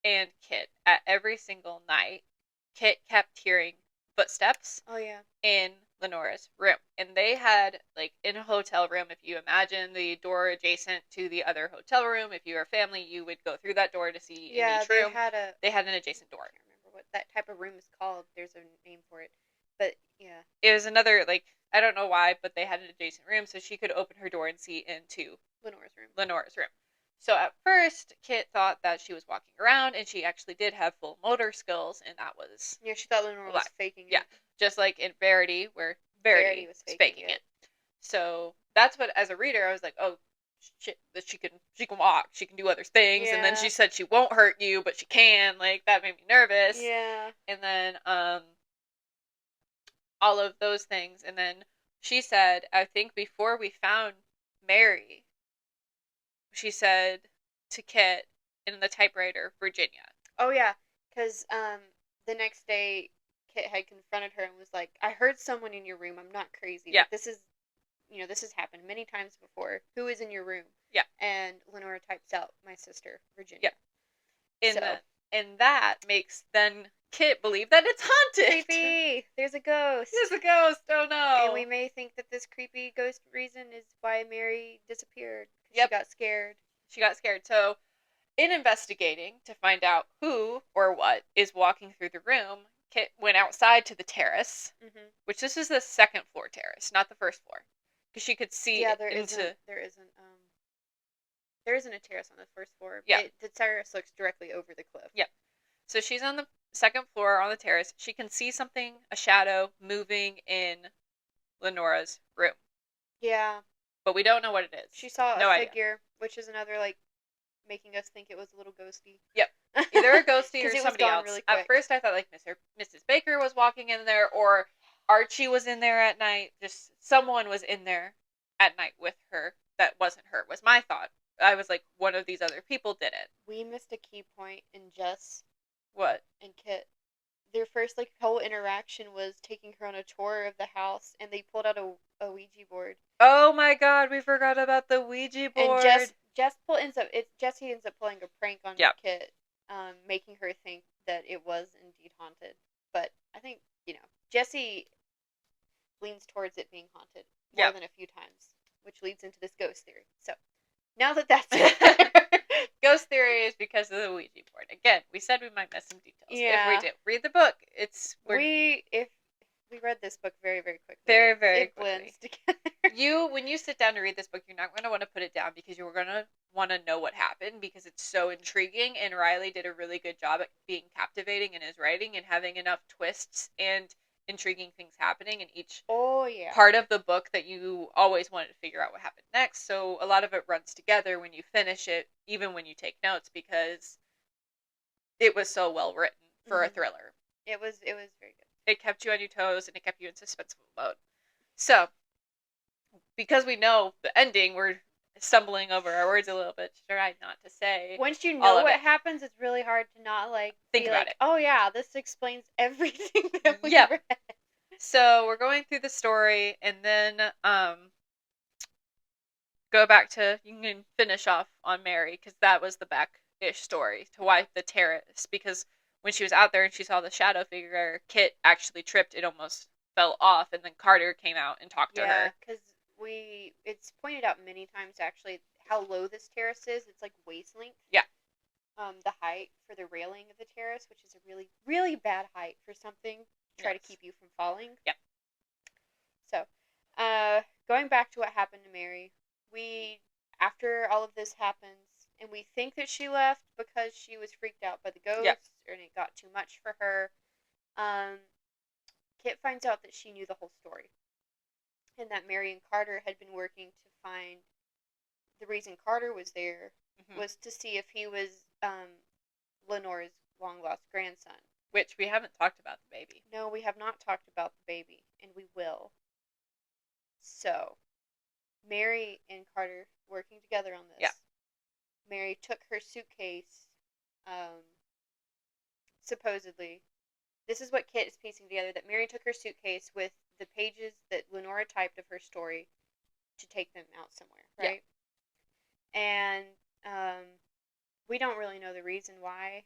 and Kit, at every single night, Kit kept hearing footsteps. Oh yeah. In Lenora's room, and they had, like, in a hotel room, if you imagine the door adjacent to the other hotel room, if you were a family, you would go through that door to see in each room. They had an adjacent door. I can't remember what that type of room is called. There's a name for it, but yeah, it was another, like, I don't know why, but they had an adjacent room, so she could open her door and see into Lenora's room. So at first, Kit thought that she was walking around, and she actually did have full motor skills, and that was... Yeah, she thought Lenora was faking it. Yeah, just like in Verity, where Verity was faking it. So that's what, as a reader, I was like, oh, shit, that she can walk, she can do other things, and then she said she won't hurt you, but she can, like, that made me nervous. Yeah. And then, all of those things, and then she said, I think before we found Mary... She said to Kit in the typewriter, Virginia. Oh, yeah, because the next day, Kit had confronted her and was like, I heard someone in your room. I'm not crazy. Yeah. Like, this has happened many times before. Who is in your room? Yeah. And Lenora types out, my sister, Virginia. Yeah. And that makes then Kit believe that it's haunted. Creepy. There's a ghost. Oh no. And we may think that this creepy ghost reason is why Mary disappeared. Yep. She got scared. So, in investigating to find out who or what is walking through the room, Kit went outside to the terrace, which this is the second floor terrace, not the first floor, because she could see there isn't a terrace on the first floor. Yeah. The terrace looks directly over the cliff. Yep. So she's on the second floor on the terrace. She can see something, a shadow, moving in Lenora's room. Yeah. But we don't know what it is. She saw a figure, which is another, like, making us think it was a little ghosty. Yep. Either a ghosty or somebody else. Really at first I thought, like, Mrs. Baker was walking in there, or Archie was in there at night. Just someone was in there at night with her that wasn't her, was my thought. I was like, one of these other people did it. We missed a key point in Jess. What? And Kit. Their first, like, whole interaction was taking her on a tour of the house, and they pulled out a Ouija board. Oh my god, we forgot about the Ouija board. And Jessie ends up pulling a prank on Kit, making her think that it was indeed haunted. But I think, Jessie leans towards it being haunted more than a few times, which leads into this ghost theory. So, now that's ghost theory is because of the Ouija board. Again, we said we might miss some details. Yeah. If we do, read the book. We read this book very, very quickly. Very, very quickly. Blends together. When you sit down to read this book, you're not going to want to put it down because you're going to want to know what happened because it's so intriguing. And Riley did a really good job at being captivating in his writing and having enough twists and intriguing things happening in each part of the book that you always wanted to figure out what happened next. So a lot of it runs together when you finish it, even when you take notes, because it was so well written for a thriller. It was very good. It kept you on your toes and it kept you in suspenseful mode. So, because we know the ending, we're stumbling over our words a little bit. Try not to say. Once you know what happens, it's really hard to not think about it. Oh yeah, this explains everything that we read. So we're going through the story, and then go back to, you can finish off on Mary because that was the back-ish story to why the terrace, because when she was out there and she saw the shadow figure, Kit actually tripped. It almost fell off, and then Carter came out and talked to her. Yeah, because it's pointed out many times, actually, how low this terrace is. It's like waist length. Yeah. The height for the railing of the terrace, which is a really, really bad height for something to try to keep you from falling. Yeah. So, going back to what happened to Mary, after all of this happens, and we think that she left because she was freaked out by the ghosts, and it got too much for her. Kit finds out that she knew the whole story, and that Mary and Carter had been working to find the reason Carter was there was to see if he was Lenora's long-lost grandson. Which we haven't talked about the baby. No, we have not talked about the baby, and we will. So, Mary and Carter working together on this. Yeah. Mary took her suitcase, supposedly. This is what Kit is piecing together, that Mary took her suitcase with the pages that Lenora typed of her story to take them out somewhere, right? Yeah. And we don't really know the reason why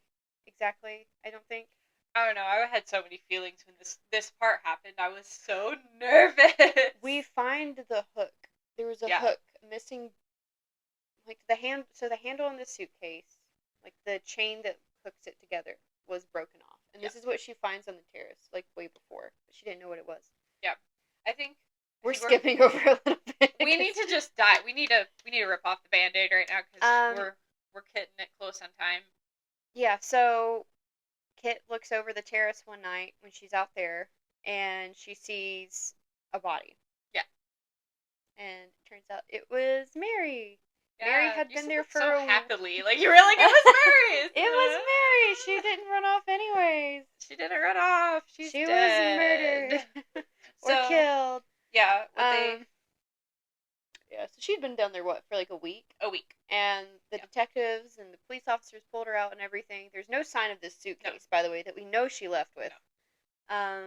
exactly, I don't think. I don't know. I had so many feelings when this part happened. I was so nervous. We find the hook. There was a hook missing, like the handle on the suitcase, like the chain that hooks it together, was broken off. And this is what she finds on the terrace, like way before. But she didn't know what it was. Yeah. I think we're skipping over a little bit. We need to just die. We need to rip off the Band-Aid right now because we're hitting it close on time. Yeah, so Kit looks over the terrace one night when she's out there, and she sees a body. Yeah. And it turns out it was Mary. Yeah, Mary had been there for so happily. Like, you were like, it was Mary! It was Mary! She didn't run off anyways. She didn't run off. She was murdered. Or killed. Yeah. Yeah, so she'd been down there, for like a week? A week. And the detectives and the police officers pulled her out and everything. There's no sign of this suitcase, by the way, that we know she left with. No.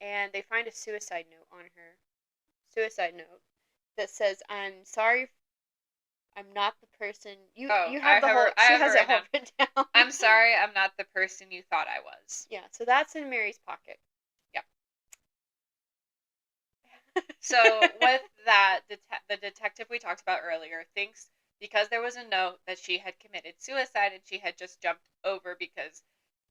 And they find a suicide note on her. Suicide note that says, "I'm sorry, I'm not the person you have the whole." She has it all written down. I'm sorry, I'm not the person you thought I was. Yeah, so that's in Mary's pocket. Yep. So with that, the detective we talked about earlier thinks because there was a note that she had committed suicide and she had just jumped over because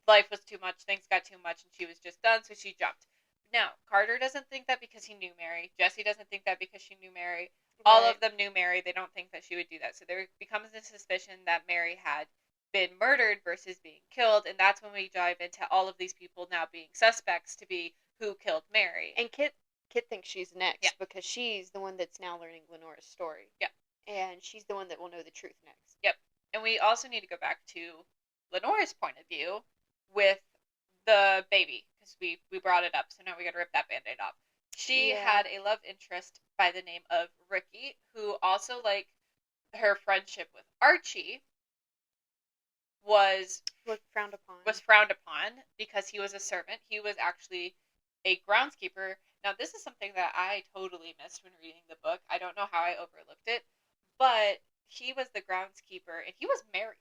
life was too much, things got too much, and she was just done, so she jumped. Now, Carter doesn't think that because he knew Mary. Jessie doesn't think that because she knew Mary. Right. All of them knew Mary. They don't think that she would do that. So there becomes a suspicion that Mary had been murdered versus being killed, and that's when we dive into all of these people now being suspects to be who killed Mary. And Kit thinks she's next because she's the one that's now learning Lenora's story. Yeah. And she's the one that will know the truth next. Yep. And we also need to go back to Lenora's point of view with the baby, because we brought it up, so now we gotta rip that Band-Aid off. She had a love interest by the name of Ricky, who also, like, her friendship with Archie was frowned upon. Was frowned upon because he was a servant. He was actually a groundskeeper. Now, this is something that I totally missed when reading the book. I don't know how I overlooked it, but he was the groundskeeper, and he was married.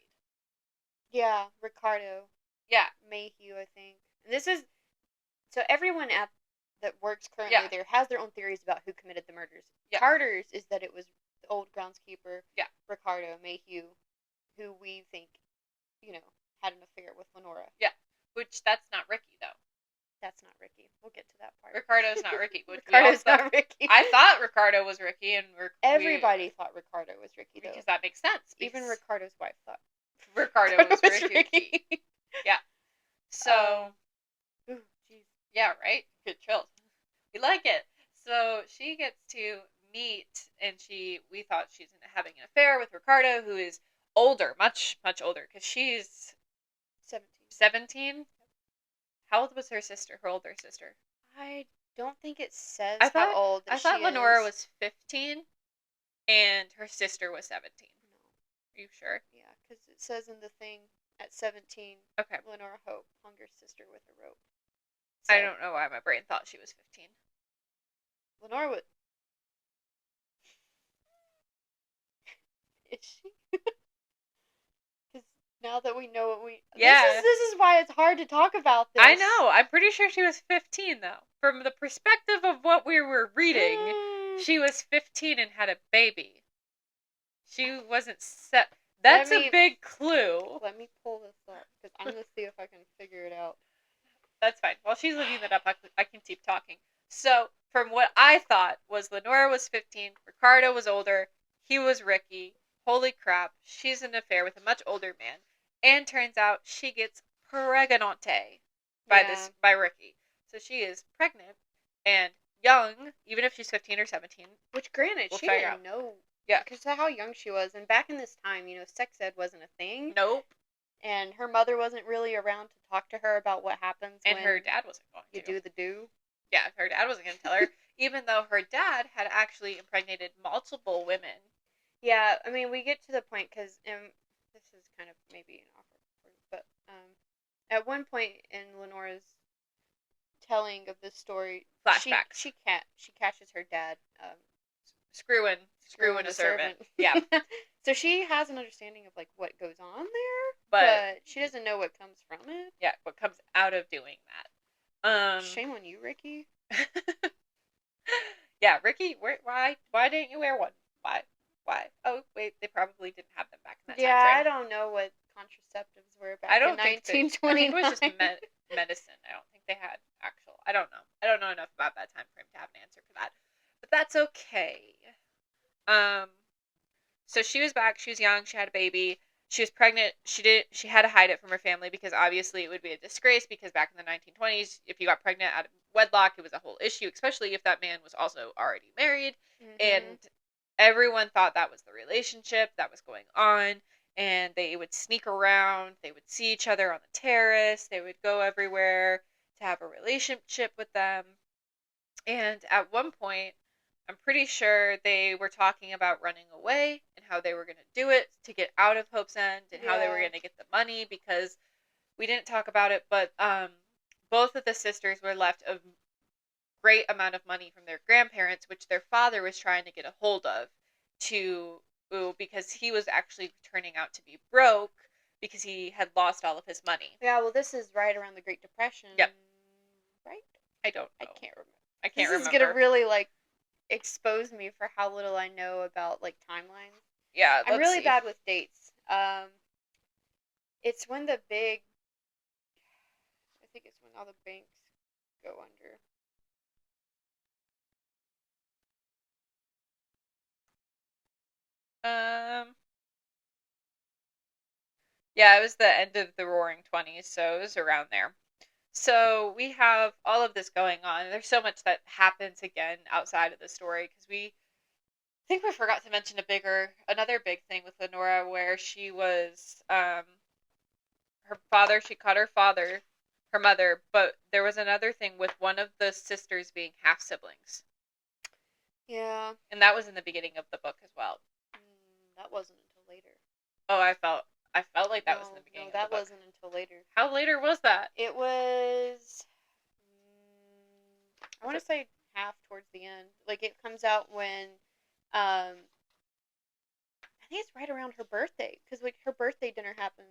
Yeah, Ricardo. Yeah. Mayhew, I think. And this is... So everyone that works currently there has their own theories about who committed the murders. Yeah. Carter's is that it was the old groundskeeper, Ricardo Mayhew, who we think, had an affair with Lenora. Yeah. Which, that's not Ricky, though. That's not Ricky. We'll get to that part. Ricardo's not Ricky. Ricardo's not Ricky. I thought Ricardo was Ricky, and everybody thought Ricardo was Ricky, though. Because that makes sense. Even Ricardo's wife thought Ricardo was Ricky. Yeah. So... ooh, jeez. Yeah, right? Good chills. We like it. So she gets to meet, and we thought she's having an affair with Ricardo, who is older, much, much older, because she's 17? How old was her sister, her older sister? I don't think it says how old I thought Lenora was 15, and her sister was 17. No. Are you sure? Yeah, because it says in the thing, at 17, Lenora Hope hung her sister with a rope. So, I don't know why my brain thought she was 15. Lenora would... Is she? Because now that we know what we... Yeah. This is why it's hard to talk about this. I know. I'm pretty sure she was 15, though. From the perspective of what we were reading, she was 15 and had a baby. She wasn't set... That's a big clue. Let me pull this up, because I'm going to see if I can figure it out. That's fine. While she's looking that up, I can keep talking. So, from what I thought was Lenora was 15, Ricardo was older, he was Ricky. Holy crap, she's in an affair with a much older man. And turns out she gets pregnante by Ricky. So she is pregnant and young, even if she's 15 or 17. Which, granted, We'll she figure didn't out. know. Yeah. Because of how young she was. And back in this time, sex ed wasn't a thing. Nope. And her mother wasn't really around to talk to her about what happens And when her dad wasn't going to. you do the do. Yeah, her dad wasn't going to tell her, even though her dad had actually impregnated multiple women. Yeah, I mean, we get to the point, because this is kind of maybe an awkward part, but at one point in Lenora's telling of this story, Flashbacks. She catches her dad screwing a servant. Yeah. So she has an understanding of like what goes on there, but she doesn't know what comes from it. Yeah, what comes out of doing that. Shame on you, Ricky. Yeah, Ricky, why didn't you wear one? Why? Oh, wait, they probably didn't have them back in that time frame. I don't know what contraceptives were back in 1929. I think it was just medicine. I don't think they had actual. I don't know. I don't know enough about that time frame to have an answer for that. But that's okay. So she was back. She was young. She had a baby. She was pregnant. She had to hide it from her family because obviously it would be a disgrace, because back in the 1920s, if you got pregnant out of wedlock, it was a whole issue, especially if that man was also already married. And everyone thought that was the relationship that was going on, and they would sneak around. They would see each other on the terrace. They would go everywhere to have a relationship with them. And at one point, I'm pretty sure they were talking about running away and how they were going to do it to get out of Hope's End, and how they were going to get the money, because we didn't talk about it, but both of the sisters were left a great amount of money from their grandparents, which their father was trying to get a hold of because he was actually turning out to be broke because he had lost all of his money. Yeah, well, this is right around the Great Depression. Yep. Right? I don't know. I can't remember. This is going to really, expose me for how little I know about, timelines. Yeah, I'm really bad with dates. It's when I think it's when all the banks go under. Yeah, it was the end of the Roaring 20s, so it was around there. So we have all of this going on. There's so much that happens again outside of the story, because I think we forgot to mention another big thing with Lenora, where she was, she caught her mother, but there was another thing with one of the sisters being half siblings. Yeah. And that was in the beginning of the book as well. That wasn't until later. Oh, I felt like that was in the beginning of the book. No, that wasn't until later. How later was that? It was, I want to say half towards the end. It comes out when, I think it's right around her birthday, because her birthday dinner happens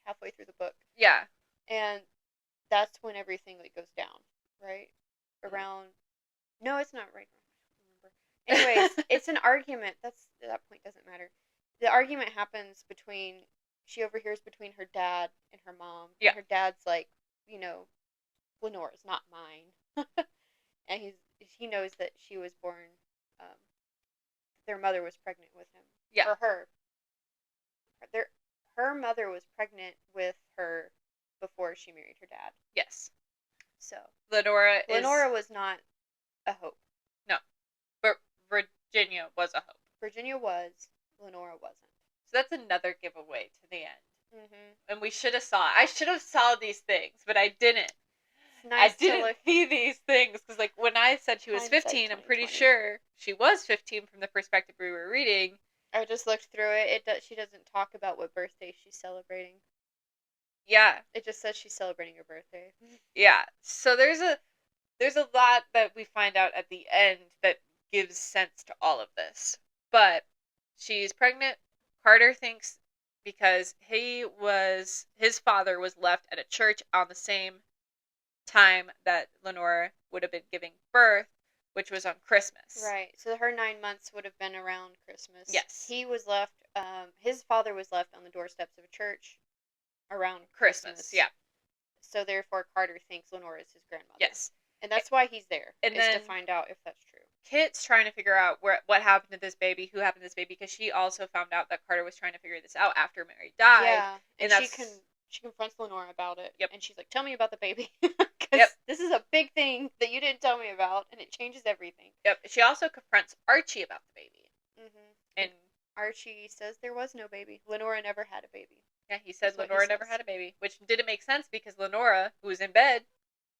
halfway through the book. Yeah. And that's when everything goes down, right? Around, no, it's not right. I don't remember. Anyways, it's an argument. That point doesn't matter. The argument happens she overhears between her dad and her mom. Yeah. And her dad's like, Lenora's not mine. And he knows that she was born, their mother was pregnant with him. Yeah. Or her. Her mother was pregnant with her before she married her dad. Yes. So Lenora was not a Hope. No. But Virginia was a Hope. Virginia was. Lenora wasn't. So that's another giveaway to the end. Mm-hmm. And we should have I should have saw these things, but I didn't. Nice I didn't see these things, because when I said she was 15, I'm pretty sure she was 15 from the perspective we were reading. I just looked through it. She doesn't talk about what birthday she's celebrating. Yeah. It just says she's celebrating her birthday. Yeah. So there's a lot that we find out at the end that gives sense to all of this. But she's pregnant. Carter thinks because his father was left at a church on the same time that Lenora would have been giving birth, which was on Christmas. Right. So her 9 months would have been around Christmas. Yes. He was left, his father was left on the doorsteps of a church around Christmas. Yeah. So therefore Carter thinks Lenora is his grandmother. Yes. And that's why he's there. And to find out if that's true. Kit's trying to figure out what happened to this baby, who happened to this baby, because she also found out that Carter was trying to figure this out after Mary died. Yeah. And she confronts Lenora about it. Yep. And she's like, tell me about the baby. Because this is a big thing that you didn't tell me about, and it changes everything. Yep. She also confronts Archie about the baby. Mm-hmm. And Archie says there was no baby. Lenora never had a baby. Yeah, he said Lenora never had a baby, which didn't make sense because Lenora, who was in bed,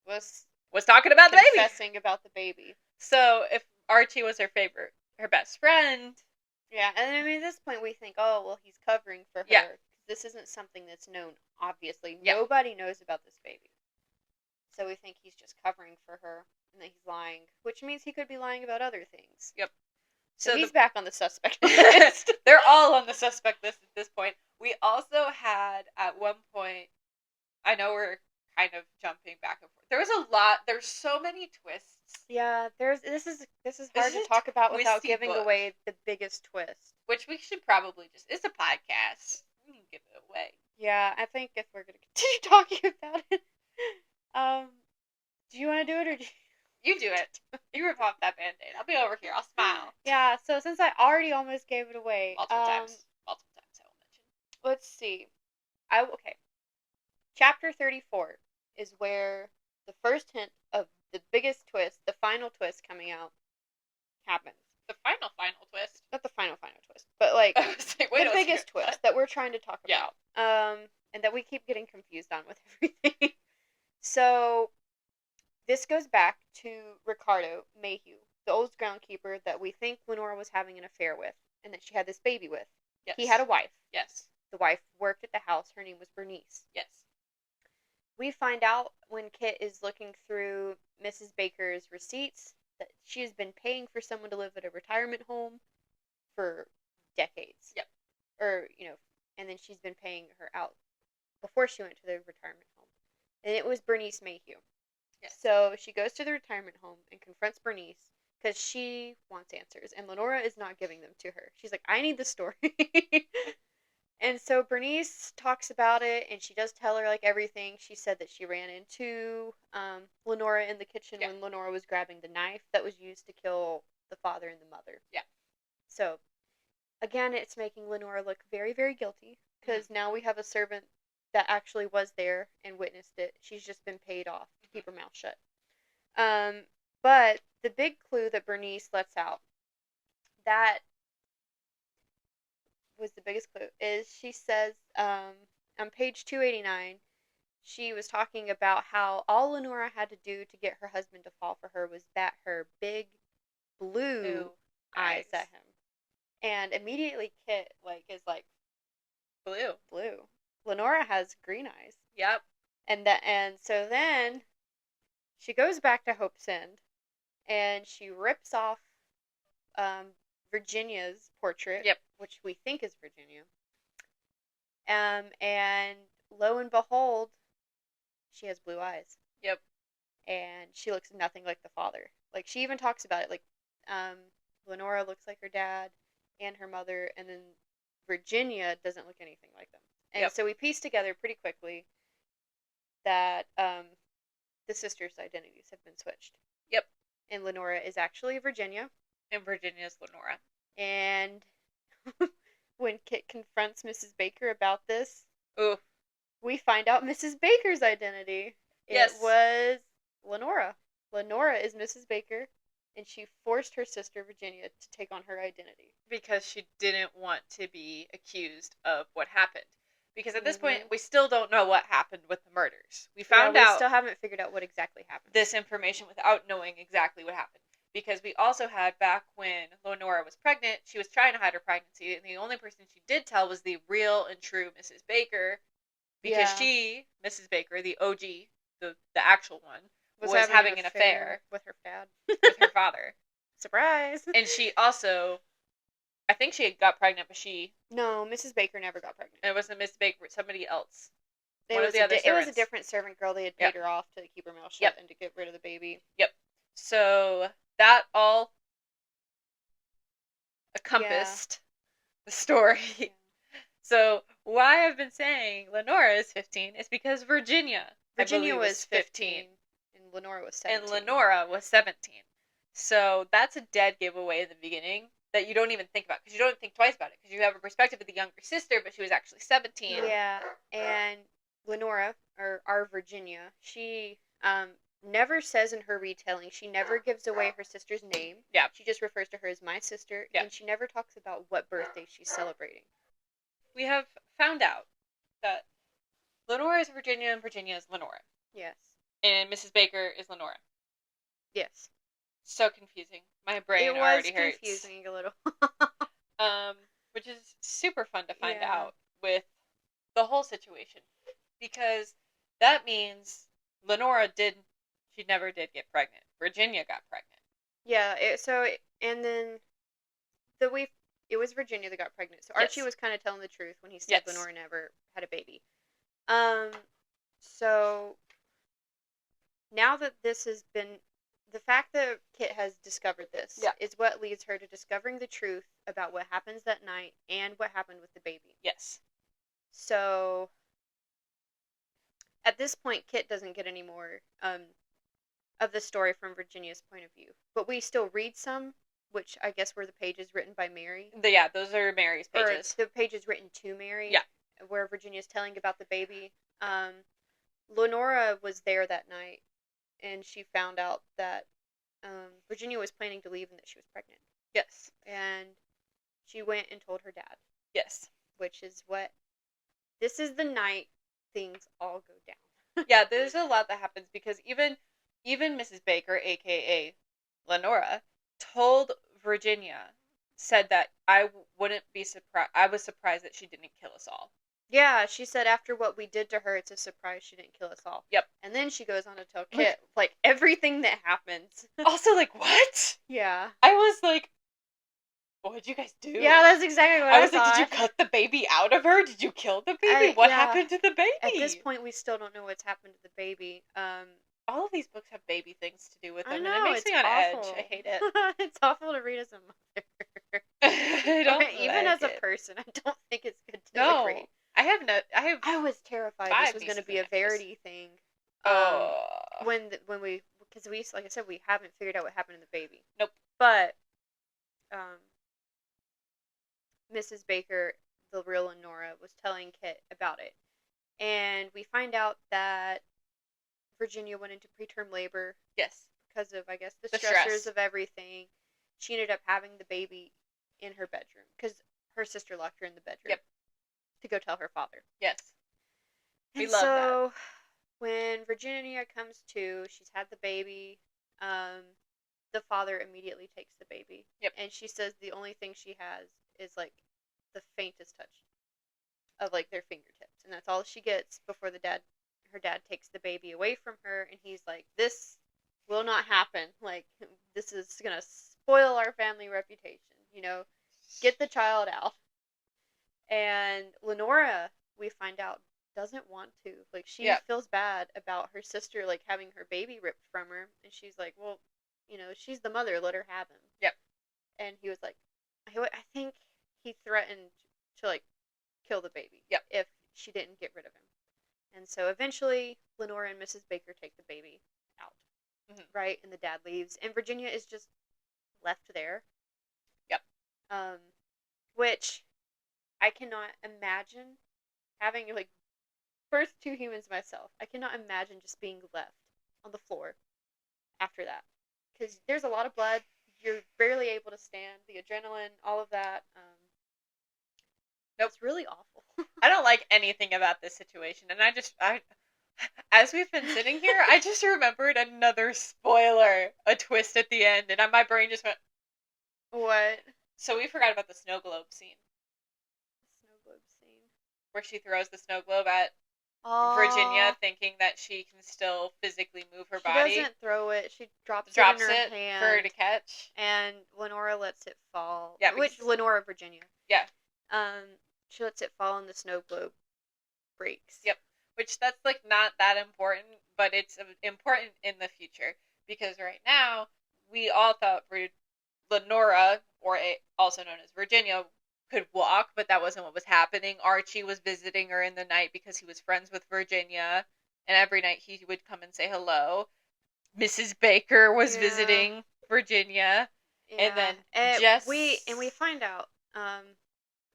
was talking about the baby. Confessing about the baby. So if Archie was her best friend. Yeah, and I mean, at this point we think, oh, well, he's covering for her. Yeah. This isn't something that's known, obviously. Yeah. Nobody knows about this baby. So we think he's just covering for her and that he's lying, which means he could be lying about other things. Yep. So he's back on the suspect list. They're all on the suspect list at this point. We also had, at one point, I know we're kind of jumping back and forth. There was a lot. There's so many twists. Yeah, this is hard to talk about without giving away the biggest twist. Which we should probably just. It's a podcast. We can give it away. Yeah, I think if we're gonna continue talking about it, do you want to do it or do you do it? You rip off that Band-Aid. I'll be over here. I'll smile. Yeah. So since I already almost gave it away, multiple times I will mention. Let's see. Okay. Chapter 34 is where the first hint of the biggest twist, the final twist coming out, happens. The final twist? Not the final twist, but like the biggest twist that we're trying to talk about. And that we keep getting confused on with everything. So this goes back to Ricardo Mayhew, the old groundkeeper that we think Lenora was having an affair with, and that she had this baby with. Yes. He had a wife. Yes. The wife worked at the house. Her name was Bernice. Yes. We find out when Kit is looking through Mrs. Baker's receipts that she has been paying for someone to live at a retirement home for decades. Yep. Or, and then she's been paying her out before she went to the retirement home. And it was Bernice Mayhew. Yes. So she goes to the retirement home and confronts Bernice because she wants answers. And Lenora is not giving them to her. She's like, I need the story. And so Bernice talks about it, and she does tell her, like, everything. She said that she ran into Lenora in the kitchen when Lenora was grabbing the knife that was used to kill the father and the mother. Yeah. So, again, it's making Lenora look very, very guilty, because now we have a servant that actually was there and witnessed it. She's just been paid off to keep her mouth shut. But the big clue that Bernice lets out, that was the biggest clue, is she says on page 289, she was talking about how all Lenora had to do to get her husband to fall for her was bat her big blue eyes at him. And immediately Kit is like, blue. Lenora has green eyes. Yep. And so then she goes back to Hope's End and she rips off Virginia's portrait. Yep. Which we think is Virginia. And lo and behold, she has blue eyes. Yep. And she looks nothing like the father. Like, she even talks about it. Like, Lenora looks like her dad and her mother, and then Virginia doesn't look anything like them. And so we piece together pretty quickly that the sisters' identities have been switched. Yep. And Lenora is actually Virginia. And Virginia is Lenora. And when Kit confronts Mrs. Baker about this, we find out Mrs. Baker's identity. Yes. It was Lenora. Lenora is Mrs. Baker, and she forced her sister Virginia to take on her identity. Because she didn't want to be accused of what happened. Because at this point, we still don't know what happened with the murders. We still haven't figured out what exactly happened. This information without knowing exactly what happened. Because we also had, back when Lenora was pregnant, she was trying to hide her pregnancy, and the only person she did tell was the real and true Mrs. Baker, because she, Mrs. Baker, the OG, the actual one, was having an affair with her dad. With her father. Surprise! And she also, I think she had got pregnant, but No, Mrs. Baker never got pregnant. It wasn't Mrs. Baker, but somebody else. It was a different servant girl. They had paid her off to keep her mouth shut and to get rid of the baby. Yep. So that all encompassed the story. Yeah. So why I've been saying Lenora is 15 is because Virginia was 15. And Lenora was 17. So that's a dead giveaway in the beginning that you don't even think about, because you don't think twice about it, because you have a perspective of the younger sister, but she was actually 17. Yeah, and Lenora, or our Virginia, she never says in her retelling, she never gives away her sister's name. Yeah. She just refers to her as my sister, Yeah. and she never talks about what birthday she's celebrating. We have found out that Lenora is Virginia and Virginia is Lenora. Yes. And Mrs. Baker is Lenora. Yes. So confusing. My brain already hurts. It was confusing a little. Which is super fun to find out with the whole situation. Because that means Lenora never did get pregnant. Virginia got pregnant. Yeah, and then it was Virginia that got pregnant. So Archie was kind of telling the truth when he said Lenora never had a baby. So now that this has been, the fact that Kit has discovered this is what leads her to discovering the truth about what happens that night and what happened with the baby. Yes. So at this point, Kit doesn't get any more of the story from Virginia's point of view. But we still read some, which I guess were the pages written by Mary. Those are Mary's pages. Or the pages written to Mary. Yeah. Where Virginia's telling about the baby. Lenora was there that night, and she found out that Virginia was planning to leave and that she was pregnant. Yes. And she went and told her dad. Yes. Which is this is the night things all go down. Yeah, there's a lot that happens because even Mrs. Baker, a.k.a. Lenora, told Virginia, said that I wouldn't be surprised. I was surprised that she didn't kill us all. Yeah, she said after what we did to her, it's a surprise she didn't kill us all. Yep. And then she goes on to tell Kit, everything that happens. Also, what? Yeah. I was like, what did you guys do? Yeah, that's exactly what I was thought. Did you cut the baby out of her? Did you kill the baby? What happened to the baby? At this point, we still don't know what's happened to the baby. All of these books have baby things to do with them, I know, and it makes me on edge. I hate it. It's awful to read as a mother. I don't even as a person, I don't think it's good to read. I was terrified this was going to be a Verity thing. Because we, like I said, we haven't figured out what happened to the baby. Nope. But, Mrs. Baker, the real Lenora, was telling Kit about it. And we find out that Virginia went into preterm labor. Yes. Because of, I guess, the stressors of everything. She ended up having the baby in her bedroom. Because her sister locked her in the bedroom. Yep. To go tell her father. Yes. We love that. When Virginia comes to, she's had the baby. The father immediately takes the baby. Yep. And she says the only thing she has is the faintest touch of their fingertips, and that's all she gets before her dad takes the baby away from her, and he's like, "This will not happen. This is gonna spoil our family reputation. Get the child out." And Lenora, we find out, doesn't want to. She feels bad about her sister having her baby ripped from her, and she's like, "Well, she's the mother. Let her have him." Yep. And he was like, I think he threatened to kill the baby. Yep. If she didn't get rid of him. And so eventually Lenora and Mrs. Baker take the baby out. Mm-hmm. Right? And the dad leaves. And Virginia is just left there. Yep. Which I cannot imagine having birthed two humans myself. I cannot imagine just being left on the floor after that. Because there's a lot of blood. You're barely able to stand. The adrenaline, all of that. Nope. It's really awful. I don't like anything about this situation. And as we've been sitting here, I just remembered another spoiler, a twist at the end. And my brain just went, what? So we forgot about the snow globe scene. The snow globe scene. Where she throws the snow globe at Virginia, thinking that she can still physically move her body. She doesn't throw it. She drops it in her hand for her to catch. And Lenora lets it fall. Yeah, Lenora, Virginia. Yeah. She lets it fall and the snow globe breaks. Yep. Which that's not that important, but it's important in the future. Because right now, we all thought Lenora, or also known as Virginia, could walk, but that wasn't what was happening. Archie was visiting her in the night because he was friends with Virginia, and every night he would come and say hello. Mrs. Baker was visiting Virginia, and then we find out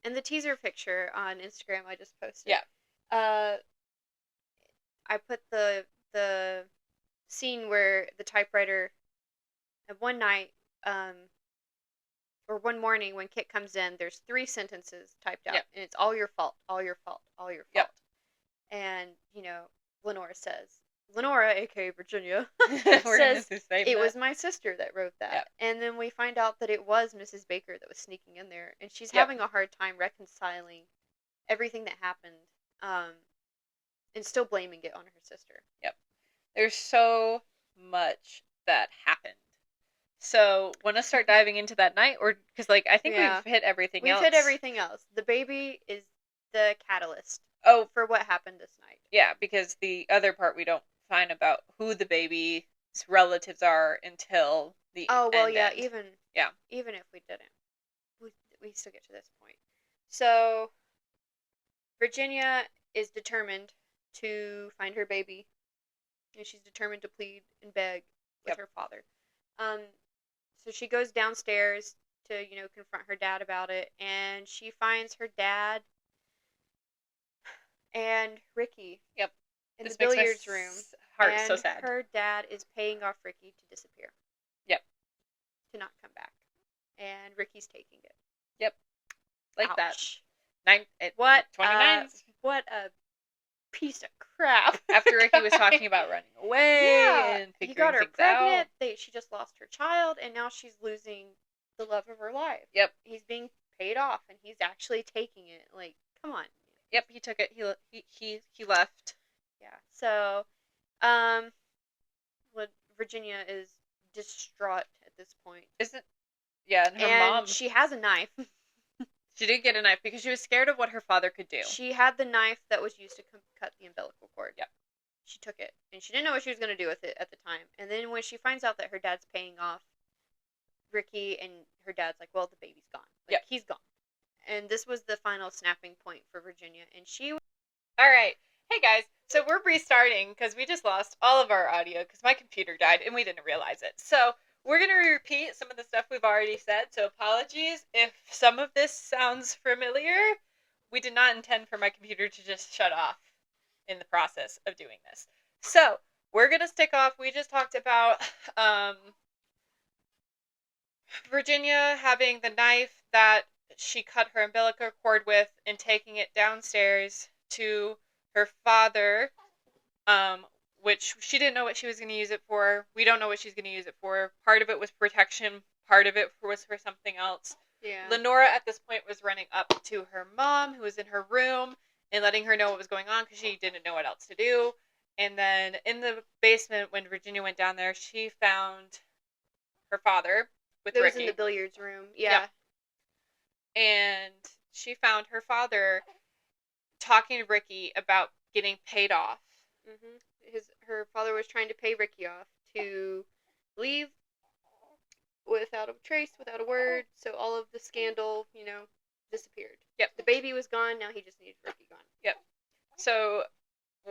in the teaser picture on Instagram I just posted. Yeah. I put the scene where the typewriter, one night, or one morning when Kit comes in, there's 3 sentences typed out, Yep. and it's all your fault, all your fault, all your fault. Yep. And, Lenora says, Lenora, aka Virginia, We're says, gonna say it that. was my sister that wrote that. Yep. And then we find out that it was Mrs. Baker that was sneaking in there, and she's Yep. having a hard time reconciling everything that happened, and still blaming it on her sister. Yep. There's so much that happened. So, want to start diving into that night? Or, because, I think Yeah. we've hit everything else. We've hit everything else. The baby is the catalyst for what happened this night. Yeah, because the other part we don't find about who the baby's relatives are until the end. Even if we didn't, we still get to this point. So, Virginia is determined to find her baby, and she's determined to plead and beg with her father. So she goes downstairs to, confront her dad about it, and she finds her dad and Ricky. Yep. In the billiards room. Heart is so sad. Her dad is paying off Ricky to disappear. Yep. To not come back. And Ricky's taking it. Yep. Like Ouch. that. 29. What a piece of crap. After Ricky was talking about running away and figuring he got her things pregnant. out. She just lost her child, and now she's losing the love of her life. Yep. He's being paid off, and he's actually taking it. Like, come on. Yep, he took it. He left. Yeah. So, Virginia is distraught at this point. And her mom. She has a knife. She did get a knife because she was scared of what her father could do. She had the knife that was used to cut the umbilical cord. Yep. She took it, and she didn't know what she was going to do with it at the time. And then when she finds out that her dad's paying off Ricky, and her dad's like, well, the baby's gone. Yep. He's gone. And this was the final snapping point for Virginia, and she... Alright. Hey, guys. So we're restarting because we just lost all of our audio because my computer died, and we didn't realize it. So... we're going to repeat some of the stuff we've already said, so apologies if some of this sounds familiar. We did not intend for my computer to just shut off in the process of doing this. So, we're going to stick off. We just talked about Virginia having the knife that she cut her umbilical cord with and taking it downstairs to her father, which she didn't know what she was going to use it for. We don't know what she's going to use it for. Part of it was protection. Part of it was for something else. Yeah. Lenora, at this point, was running up to her mom, who was in her room, and letting her know what was going on because she didn't know what else to do. And then in the basement, when Virginia went down there, she found her father with Ricky. It was in the billiards room. Yeah. And she found her father talking to Ricky about getting paid off. Mm-hmm. Her father was trying to pay Ricky off to leave without a trace, without a word, so all of the scandal, disappeared. Yep. The baby was gone, now he just needed Ricky gone. Yep. So,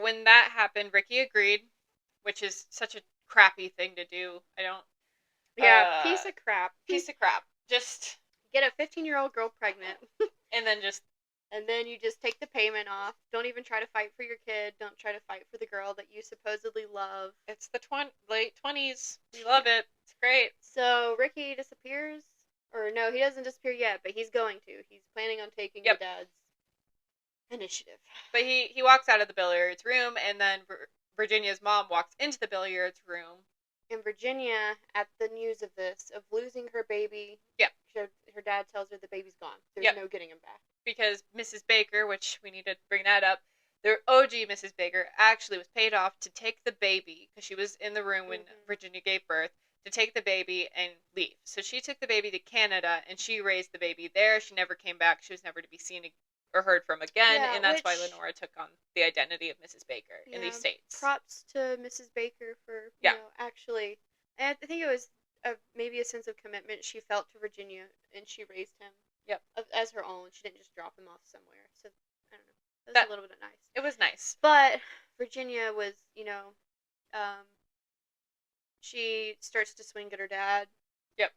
when that happened, Ricky agreed, which is such a crappy thing to do. Yeah, piece of crap. Piece of crap. Just... get a 15-year-old girl pregnant. And then you just take the payment off. Don't even try to fight for your kid. Don't try to fight for the girl that you supposedly love. It's the late 20s. We love it. It's great. So Ricky disappears. Or no, he doesn't disappear yet, but he's going to. He's planning on taking your dad's initiative. But he walks out of the billiards room, and then Virginia's mom walks into the billiards room. And Virginia, at the news of this, of losing her baby, her dad tells her the baby's gone. There's no getting him back. Because Mrs. Baker, which we need to bring that up, the OG Mrs. Baker actually was paid off to take the baby, because she was in the room when Virginia gave birth, to take the baby and leave. So she took the baby to Canada, and she raised the baby there. She never came back. She was never to be seen or heard from again, and that's why Lenora took on the identity of Mrs. Baker in these states. Props to Mrs. Baker for, actually, I think it was maybe a sense of commitment she felt to Virginia, and she raised him as her own. She didn't just drop him off somewhere. So, I don't know. It was a little bit nice. It was nice. But Virginia was, she starts to swing at her dad. Yep.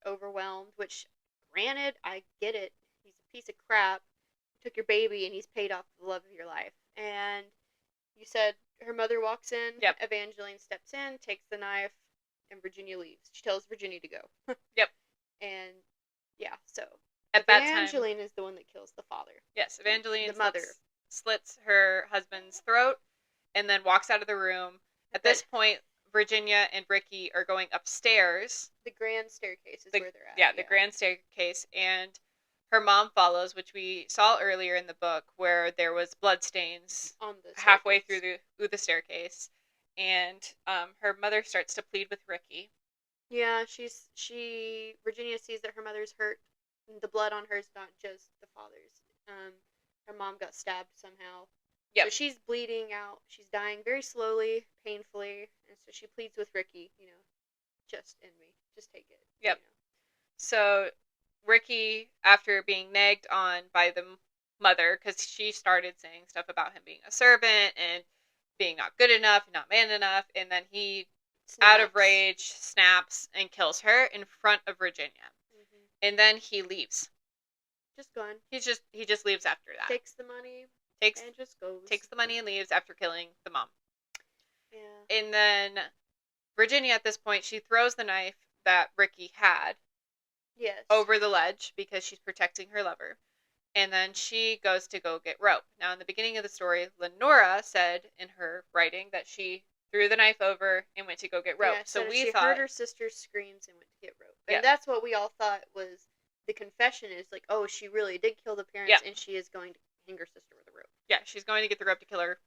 Overwhelmed, which, granted, I get it. He's a piece of crap. He took your baby, and he's paid off the love of your life. And You said her mother walks in. Yep. Evangeline steps in, takes the knife, and Virginia leaves. She tells Virginia to go. Yep. And yeah, so at that time, Evangeline is the one that kills the father. Yes, Evangeline, the mother, slits her husband's throat, and then walks out of the room. At this point, Virginia and Ricky are going upstairs. The grand staircase is where they're at. Yeah, the grand staircase, and her mom follows, which we saw earlier in the book, where there was bloodstains on the halfway through the staircase, and her mother starts to plead with Ricky. Yeah, Virginia sees that her mother's hurt. The blood on her is not just the father's. Her mom got stabbed somehow. Yep. So she's bleeding out. She's dying very slowly, painfully, and so she pleads with Ricky, just end me. Just take it. Yep. So Ricky, after being nagged on by the mother, because she started saying stuff about him being a servant and being not good enough, not man enough, and then he, out of rage, snaps and kills her in front of Virginia. Mm-hmm. And then he leaves. Just gone. He just leaves after that. Takes the money and just goes. Takes the money and leaves after killing the mom. Yeah. And then Virginia, at this point, she throws the knife that Ricky had. Yes. Over the ledge because she's protecting her lover. And then she goes to go get rope. Now, in the beginning of the story, Lenora said in her writing that she threw the knife over and went to go get rope. Yeah, so we thought she heard her sister's screams and went to get rope. And that's what we all thought was the confession is like, oh, she really did kill the parents and she is going to hang her sister with a rope. Yeah, she's going to get the rope to kill her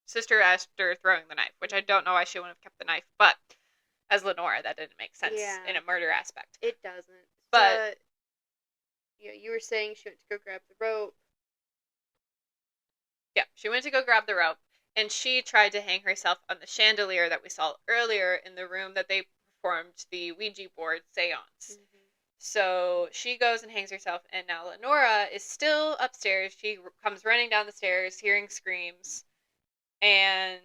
sister after throwing the knife, which I don't know why she wouldn't have kept the knife, but as Lenora, that didn't make sense in a murder aspect. It doesn't. But you were saying she went to go grab the rope. Yeah, she went to go grab the rope, and she tried to hang herself on the chandelier that we saw earlier in the room that they performed the Ouija board seance. Mm-hmm. So she goes and hangs herself, and now Lenora is still upstairs. She comes running down the stairs, hearing screams, and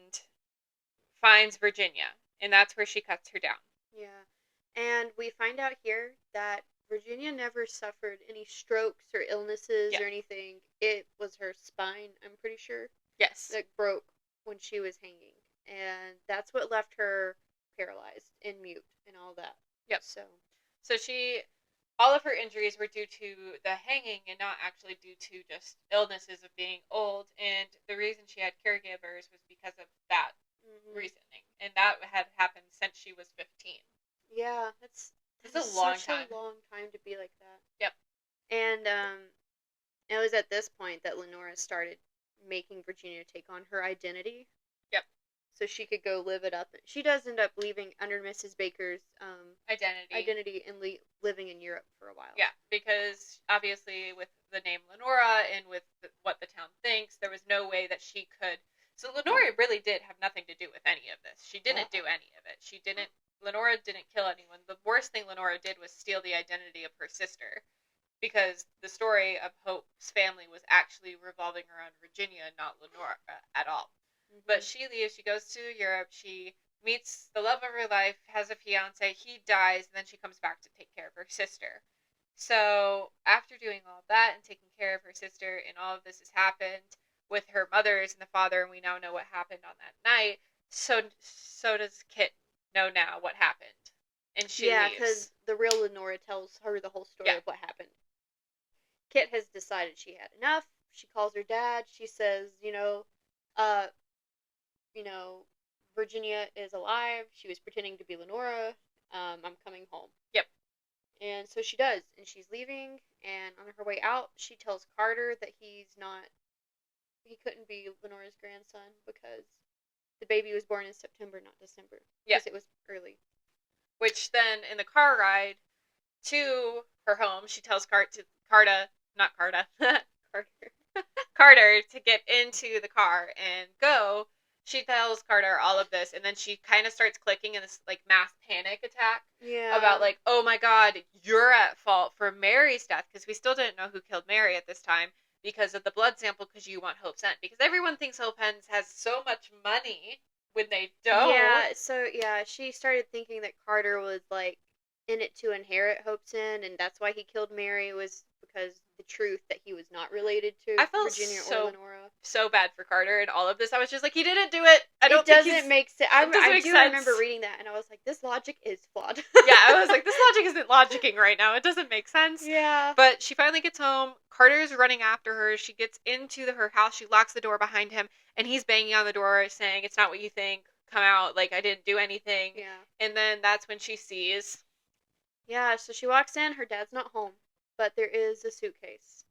finds Virginia, and that's where she cuts her down. Yeah, and we find out here that Virginia never suffered any strokes or illnesses or anything. It was her spine, I'm pretty sure. Yes. That broke when she was hanging. And that's what left her paralyzed and mute and all that. Yep. So all of her injuries were due to the hanging and not actually due to just illnesses of being old. And the reason she had caregivers was because of that reasoning. And that had happened since she was 15. Yeah, It's a long time to be like that. Yep. And it was at this point that Lenora started making Virginia take on her identity. Yep. So she could go live it up. She does end up leaving under Mrs. Baker's identity and living in Europe for a while. Yeah, because obviously with the name Lenora and with what the town thinks, there was no way that she could. So Lenora really did have nothing to do with any of this. She didn't do any of it. Lenora didn't kill anyone. The worst thing Lenora did was steal the identity of her sister, because the story of Hope's family was actually revolving around Virginia, not Lenora at all. Mm-hmm. But she leaves. She goes to Europe. She meets the love of her life, has a fiance. He dies, and then she comes back to take care of her sister. So after doing all that and taking care of her sister, and all of this has happened with her mothers and the father, and we now know what happened on that night. So does Kit know now what happened, and she leaves. Because the real Lenora tells her the whole story of what happened. Kit has decided she had enough. She calls her dad. She says, Virginia is alive. She was pretending to be Lenora. I'm coming home. Yep. And so she does, and she's leaving. And on her way out, she tells Carter that he couldn't be Lenora's grandson because the baby was born in September, not December. Because it was early. Which then, in the car ride to her home, she tells Carter to get into the car and go. She tells Carter all of this, and then she kind of starts clicking in this mass panic attack. Yeah. About oh my God, you're at fault for Mary's death, because we still didn't know who killed Mary at this time because of the blood sample, because you want Hope's End, because everyone thinks Hope End has so much money when they don't. Yeah. So she started thinking that Carter was in it to inherit Hope's End, and that's why he killed Mary, was because the truth that he was not related to Virginia or Lenora. so bad for Carter and all of this. I was just like, he didn't do it. I don't It think doesn't make sense. it doesn't I make do sense. remember reading that, and I was like, this logic is flawed. Yeah, I was like, this logic isn't logicking right now. It doesn't make sense. Yeah. But she finally gets home. Carter's running after her. She gets into her house. She locks the door behind him, and he's banging on the door saying, it's not what you think. Come out. Like, I didn't do anything. Yeah. And then that's when she sees. Yeah, so she walks in. Her dad's not home, but there is a suitcase.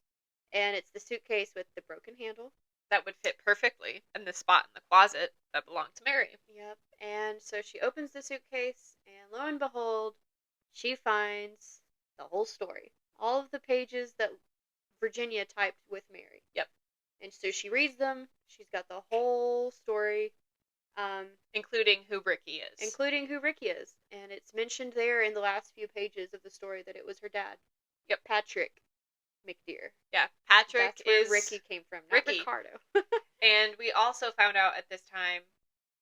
And it's the suitcase with the broken handle. That would fit perfectly in the spot in the closet that belonged to Mary. Yep. And so she opens the suitcase, and lo and behold, she finds the whole story. All of the pages that Virginia typed with Mary. Yep. And so she reads them. She's got the whole story. Including who Ricky is. Including who Ricky is. And it's mentioned there in the last few pages of the story that it was her dad. Yep. Patrick McDear. Yeah, Patrick That's where is Ricky came from, not Ricky. Ricardo. And we also found out at this time,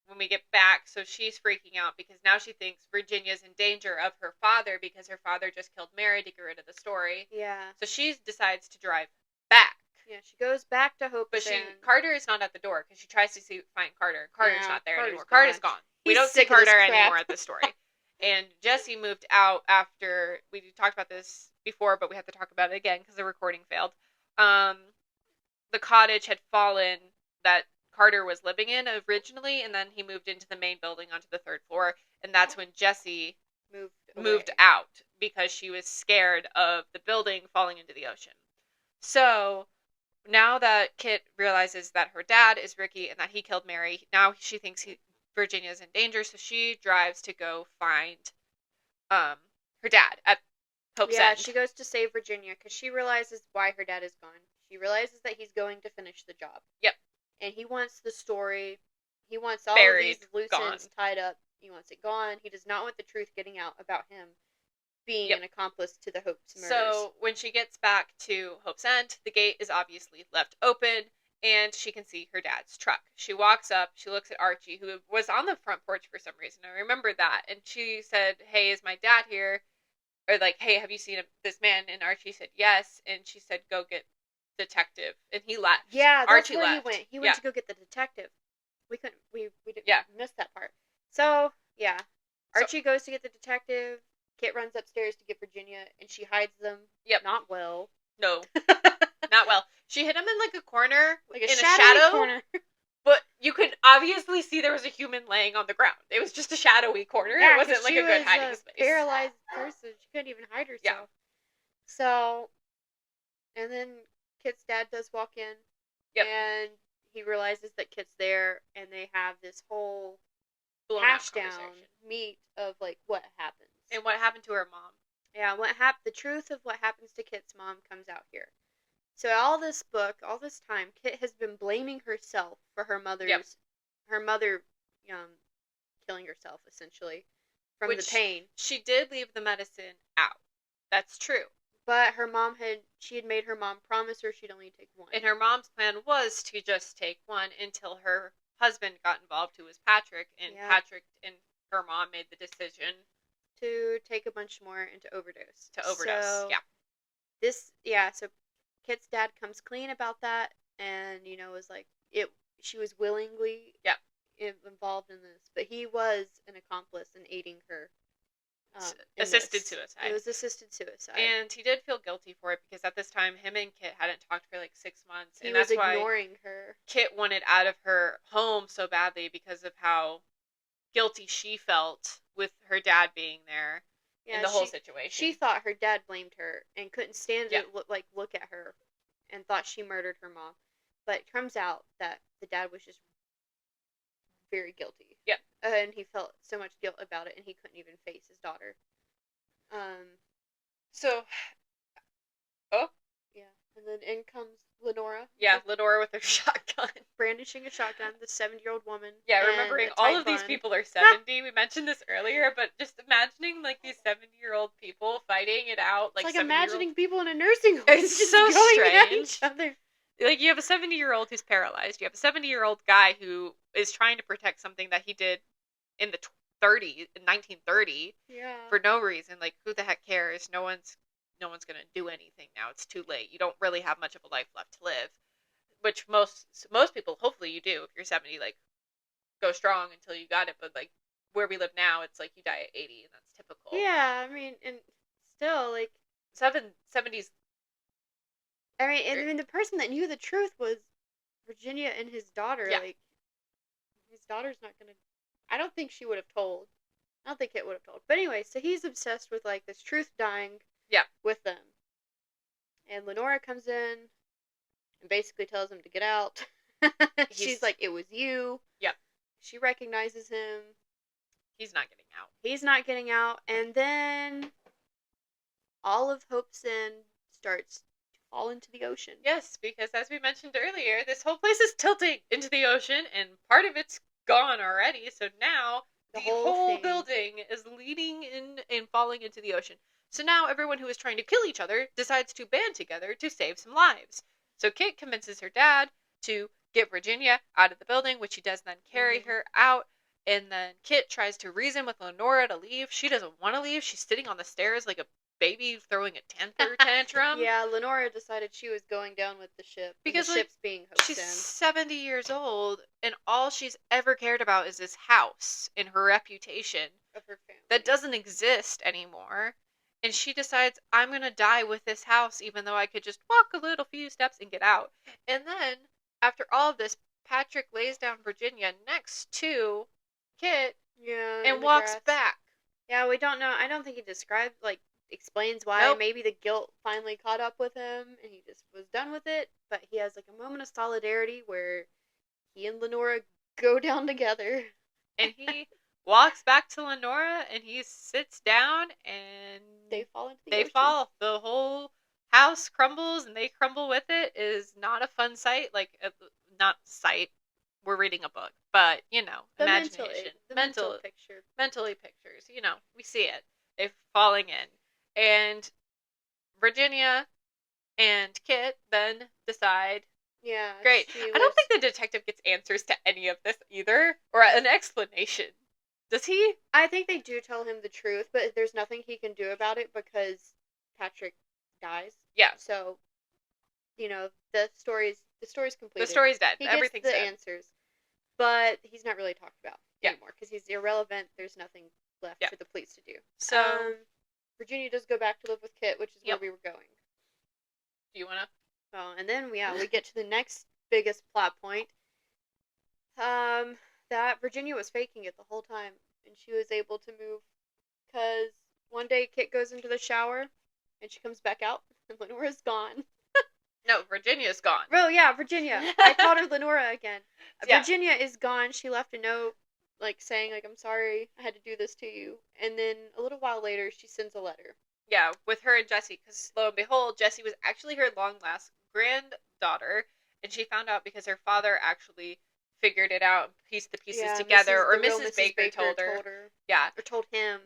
when we get back, so she's freaking out because now she thinks Virginia's in danger of her father because her father just killed Mary to get rid of the story. Yeah. So she decides to drive back. Yeah, she goes back to Hope. But Carter is not at the door because she tries to find Carter. Carter's Yeah, not there Carter's anymore. gone. Carter's gone. We He's don't see sick of this Carter crap. anymore at the story. And Jesse moved out after, we talked about this before, but we have to talk about it again because the recording failed. The cottage had fallen that Carter was living in originally, and then he moved into the main building onto the third floor, and that's when Jessie moved out because she was scared of the building falling into the ocean. So now that Kit realizes that her dad is Ricky and that he killed Mary, now she thinks Virginia's in danger, so she drives to go find her dad at Hope's End. Yeah, she goes to save Virginia because she realizes why her dad is gone. She realizes that he's going to finish the job. Yep. And he wants the story, he wants all Buried, of these loose ends tied up. He wants it gone. He does not want the truth getting out about him being an accomplice to the Hope's murders. So when she gets back to Hope's End, the gate is obviously left open, and she can see her dad's truck. She walks up, she looks at Archie, who was on the front porch for some reason. I remember that. And she said, hey, is my dad here? Or like, hey, have you seen this man? And Archie said, yes. And she said, go get detective. And he left. Yeah, that's Archie where left. he went. He went to go get the detective. We didn't miss that part. So, yeah. Archie goes to get the detective. Kit runs upstairs to get Virginia, and she hides them. Yep. Not well. No. Not well. She hid him in like a corner. Like a in shadowy corner. But you could obviously see there was a human laying on the ground. It was just a shadowy corner. Yeah, it wasn't like a good hiding space. Paralyzed person. She couldn't even hide herself. Yeah. So, and then Kit's dad does walk in. Yep. And he realizes that Kit's there, and they have this whole hash down meet of like what happens. And what happened to her mom. Yeah, the truth of what happens to Kit's mom comes out here. So all this time, Kit has been blaming herself for her mother killing herself, essentially, from the pain. She did leave the medicine out. That's true. But she had made her mom promise her she'd only take one. And her mom's plan was to just take one until her husband got involved, who was Patrick, and Patrick and her mom made the decision to take a bunch more and to overdose. So Kit's dad comes clean about that, and was like she was willingly involved in this, but he was an accomplice in aiding her. Assisted suicide. It was assisted suicide, and he did feel guilty for it because at this time him and Kit hadn't talked for like 6 months, and that's why ignoring her. Kit wanted out of her home so badly because of how guilty she felt with her dad being there. In the whole situation. She thought her dad blamed her and couldn't stand to look at her and thought she murdered her mom. But it turns out that the dad was just very guilty. Yep. And he felt so much guilt about it, and he couldn't even face his daughter. Yeah. And then in comes Lenora. Yeah, Lenora with her shotgun. Brandishing a shotgun, the 70-year-old woman. Yeah, remembering all of these people are 70. We mentioned this earlier, but just imagining like these 70-year-old people fighting it out. It's like imagining people in a nursing home. It's just so going strange. at each other. Like, you have a 70-year-old who's paralyzed. You have a 70-year-old guy who is trying to protect something that he did in the 1930. Yeah. For no reason. Like, who the heck cares? No one's gonna do anything now. It's too late. You don't really have much of a life left to live. But which most people, hopefully you do, if you're 70, like, go strong until you got it, but, like, where we live now, it's like you die at 80, and that's typical. Yeah, I mean, and still, like... 70s... I mean, the person that knew the truth was Virginia and his daughter. Yeah. Like, his daughter's not gonna... I don't think she would have told. I don't think Kit would have told. But anyway, so he's obsessed with, like, this truth dying with them. And Lenora comes in and basically tells him to get out. She's like, it was you. Yep. She recognizes him. He's not getting out. He's not getting out. And then all of Hope's End starts to fall into the ocean. Yes, because as we mentioned earlier, this whole place is tilting into the ocean, and part of it's gone already, so now the whole building is leading in and falling into the ocean. So now everyone who is trying to kill each other decides to band together to save some lives. So Kit convinces her dad to get Virginia out of the building, which he does then carry her out. And then Kit tries to reason with Lenora to leave. She doesn't want to leave. She's sitting on the stairs like a baby throwing a temper tantrum. Yeah, Lenora decided she was going down with the ship. Because the ship's being Hope's End. She's 70 years old, and all she's ever cared about is this house and her reputation of her family that doesn't exist anymore. And she decides, I'm going to die with this house, even though I could just walk a little few steps and get out. And then, after all of this, Patrick lays down Virginia next to Kit and walks back. Yeah, we don't know. I don't think he explains why. Nope. Maybe the guilt finally caught up with him and he just was done with it. But he has like a moment of solidarity where he and Lenora go down together. And he walks back to Lenora and he sits down and they fall into the ocean. The whole house crumbles and they crumble with it. It is not a fun sight. Not sight. We're reading a book. But, imagination. Mental picture. Mentally pictures. We see it. They're falling in. And Virginia and Kit then decide, great. I don't think the detective gets answers to any of this either, or an explanation. Does he? I think they do tell him the truth, but there's nothing he can do about it because Patrick dies. Yeah. So, the story's completed. The story's dead. Everything's dead. Answers. But he's not really talked about anymore because he's irrelevant. There's nothing left for the police to do. So, Virginia does go back to live with Kit, which is where we were going. Do you want to? Oh, and then we get to the next biggest plot point. That Virginia was faking it the whole time, and she was able to move because one day Kit goes into the shower, and she comes back out, and Lenora's gone. No, Virginia's gone. Oh, yeah, Virginia. I called her Lenora again. Yeah. Virginia is gone. She left a note, saying, I'm sorry I had to do this to you. And then a little while later, she sends a letter. Yeah, with her and Jessie, because lo and behold, Jessie was actually her long-lost granddaughter, and she found out because her father actually figured it out and pieced the pieces together, or Mrs. Baker told her. Yeah. Or told him.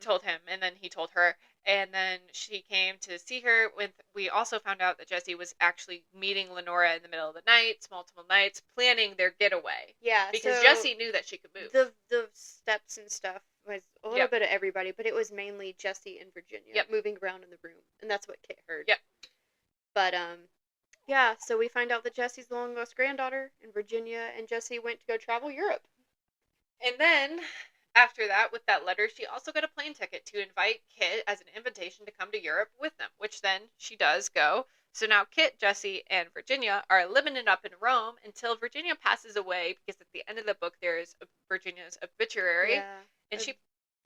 And then he told her. And then she came to see her. We also found out that Jessie was actually meeting Lenora in the middle of the night, multiple nights, planning their getaway. Yeah. Because Jessie knew that she could move. The steps and stuff was a little bit of everybody, but it was mainly Jessie and Virginia moving around in the room. And that's what Kit heard. Yep. But, so we find out that Jessie's the long-lost granddaughter, and Virginia and Jessie went to go travel Europe. And then, after that, with that letter, she also got a plane ticket to invite Kit as an invitation to come to Europe with them, which then she does go. So now Kit, Jessie, and Virginia are living it up in Rome until Virginia passes away, because at the end of the book there is Virginia's obituary. Yeah. And she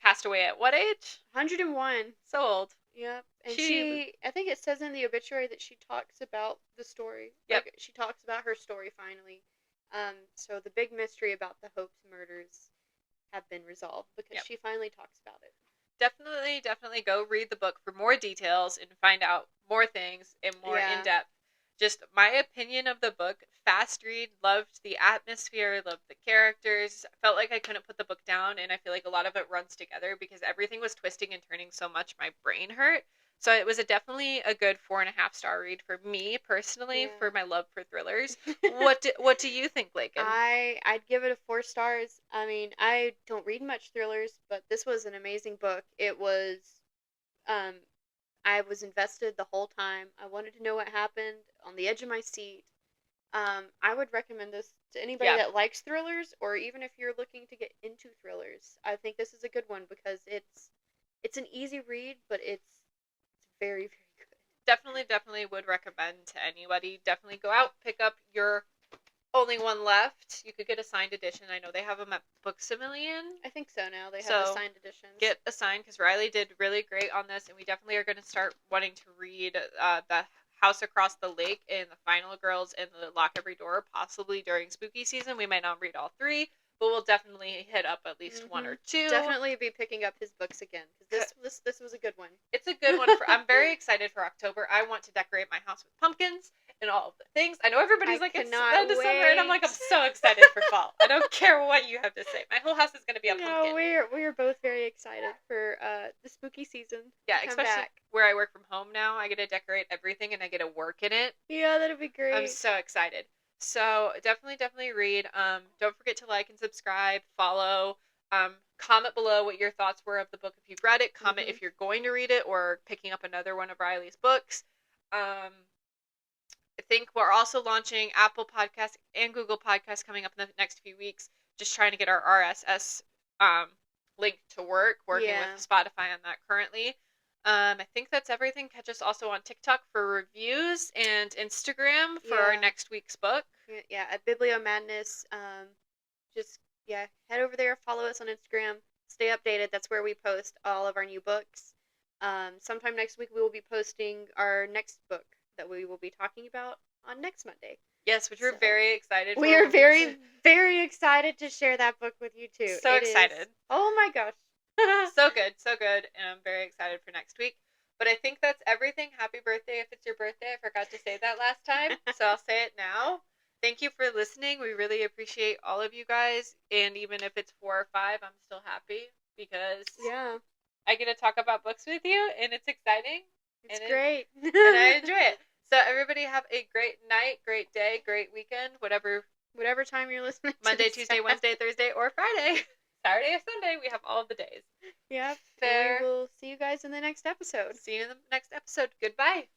passed away at what age? 101. So old. Yep. And she, I think it says in the obituary that she talks about the story. Yep. She talks about her story finally. So the big mystery about the Hope's murders have been resolved because she finally talks about it. Definitely go read the book for more details and find out more things and more in depth. Just my opinion of the book, fast read, loved the atmosphere, loved the characters, felt like I couldn't put the book down, and I feel like a lot of it runs together because everything was twisting and turning so much my brain hurt. So it was definitely a good 4.5-star read for me personally, for my love for thrillers. What do you think, Laken? I'd give it a 4 stars. I mean, I don't read much thrillers, but this was an amazing book. It was, I was invested the whole time. I wanted to know what happened, on the edge of my seat. I would recommend this to anybody Yeah. that likes thrillers, or even if you're looking to get into thrillers. I think this is a good one because it's an easy read, but it's very, very good. Definitely would recommend to anybody. Definitely go out, pick up your only one left. You could get a signed edition. I know they have them at Books A Million. I think so now. They have So, the signed editions. Get a sign because Riley did really great on this, and we definitely are going to start wanting to read the House Across the Lake and the Final Girls and the Lock Every Door, possibly during spooky season. We might not read all three, but we'll definitely hit up at least one or two. Definitely be picking up his books again because this was a good one. It's a good one. I'm very excited for October. I want to decorate my house with pumpkins and all of the things. I know everybody's like, it's the end of summer, and I'm like, I'm so excited for fall. I don't care what you have to say. My whole house is going to be a pumpkin. No, we're both very excited for the spooky season. Yeah, especially where I work from home now. I get to decorate everything, and I get to work in it. Yeah, that'd be great. I'm so excited. So definitely read. Don't forget to like and subscribe, follow. Comment below what your thoughts were of the book if you've read it. Comment if you're going to read it or picking up another one of Riley's books. I think we're also launching Apple Podcasts and Google Podcasts coming up in the next few weeks. Just trying to get our RSS link to work. Working with Spotify on that currently. I think that's everything. Catch us also on TikTok for reviews and Instagram for our next week's book. Yeah, at Biblio Madness. Head over there, follow us on Instagram, stay updated. That's where we post all of our new books. Sometime next week we will be posting our next book that we will be talking about on next Monday. Yes, which we're very excited for. We are very, very excited to share that book with you too. So excited. Oh my gosh. So good, and I'm very excited for next week. But I think that's everything. Happy birthday if it's your birthday. I forgot to say that last time, so I'll say it now. Thank you for listening. We really appreciate all of you guys. And even if it's 4 or 5, I'm still happy because I get to talk about books with you, and it's exciting. It's great. And I enjoy it. So everybody have a great night, great day, great weekend, whatever time you're listening to Monday, Tuesday, Wednesday, Thursday, or Friday. Saturday or Sunday. We have all of the days. Yep. And we will see you guys in the next episode. See you in the next episode. Goodbye.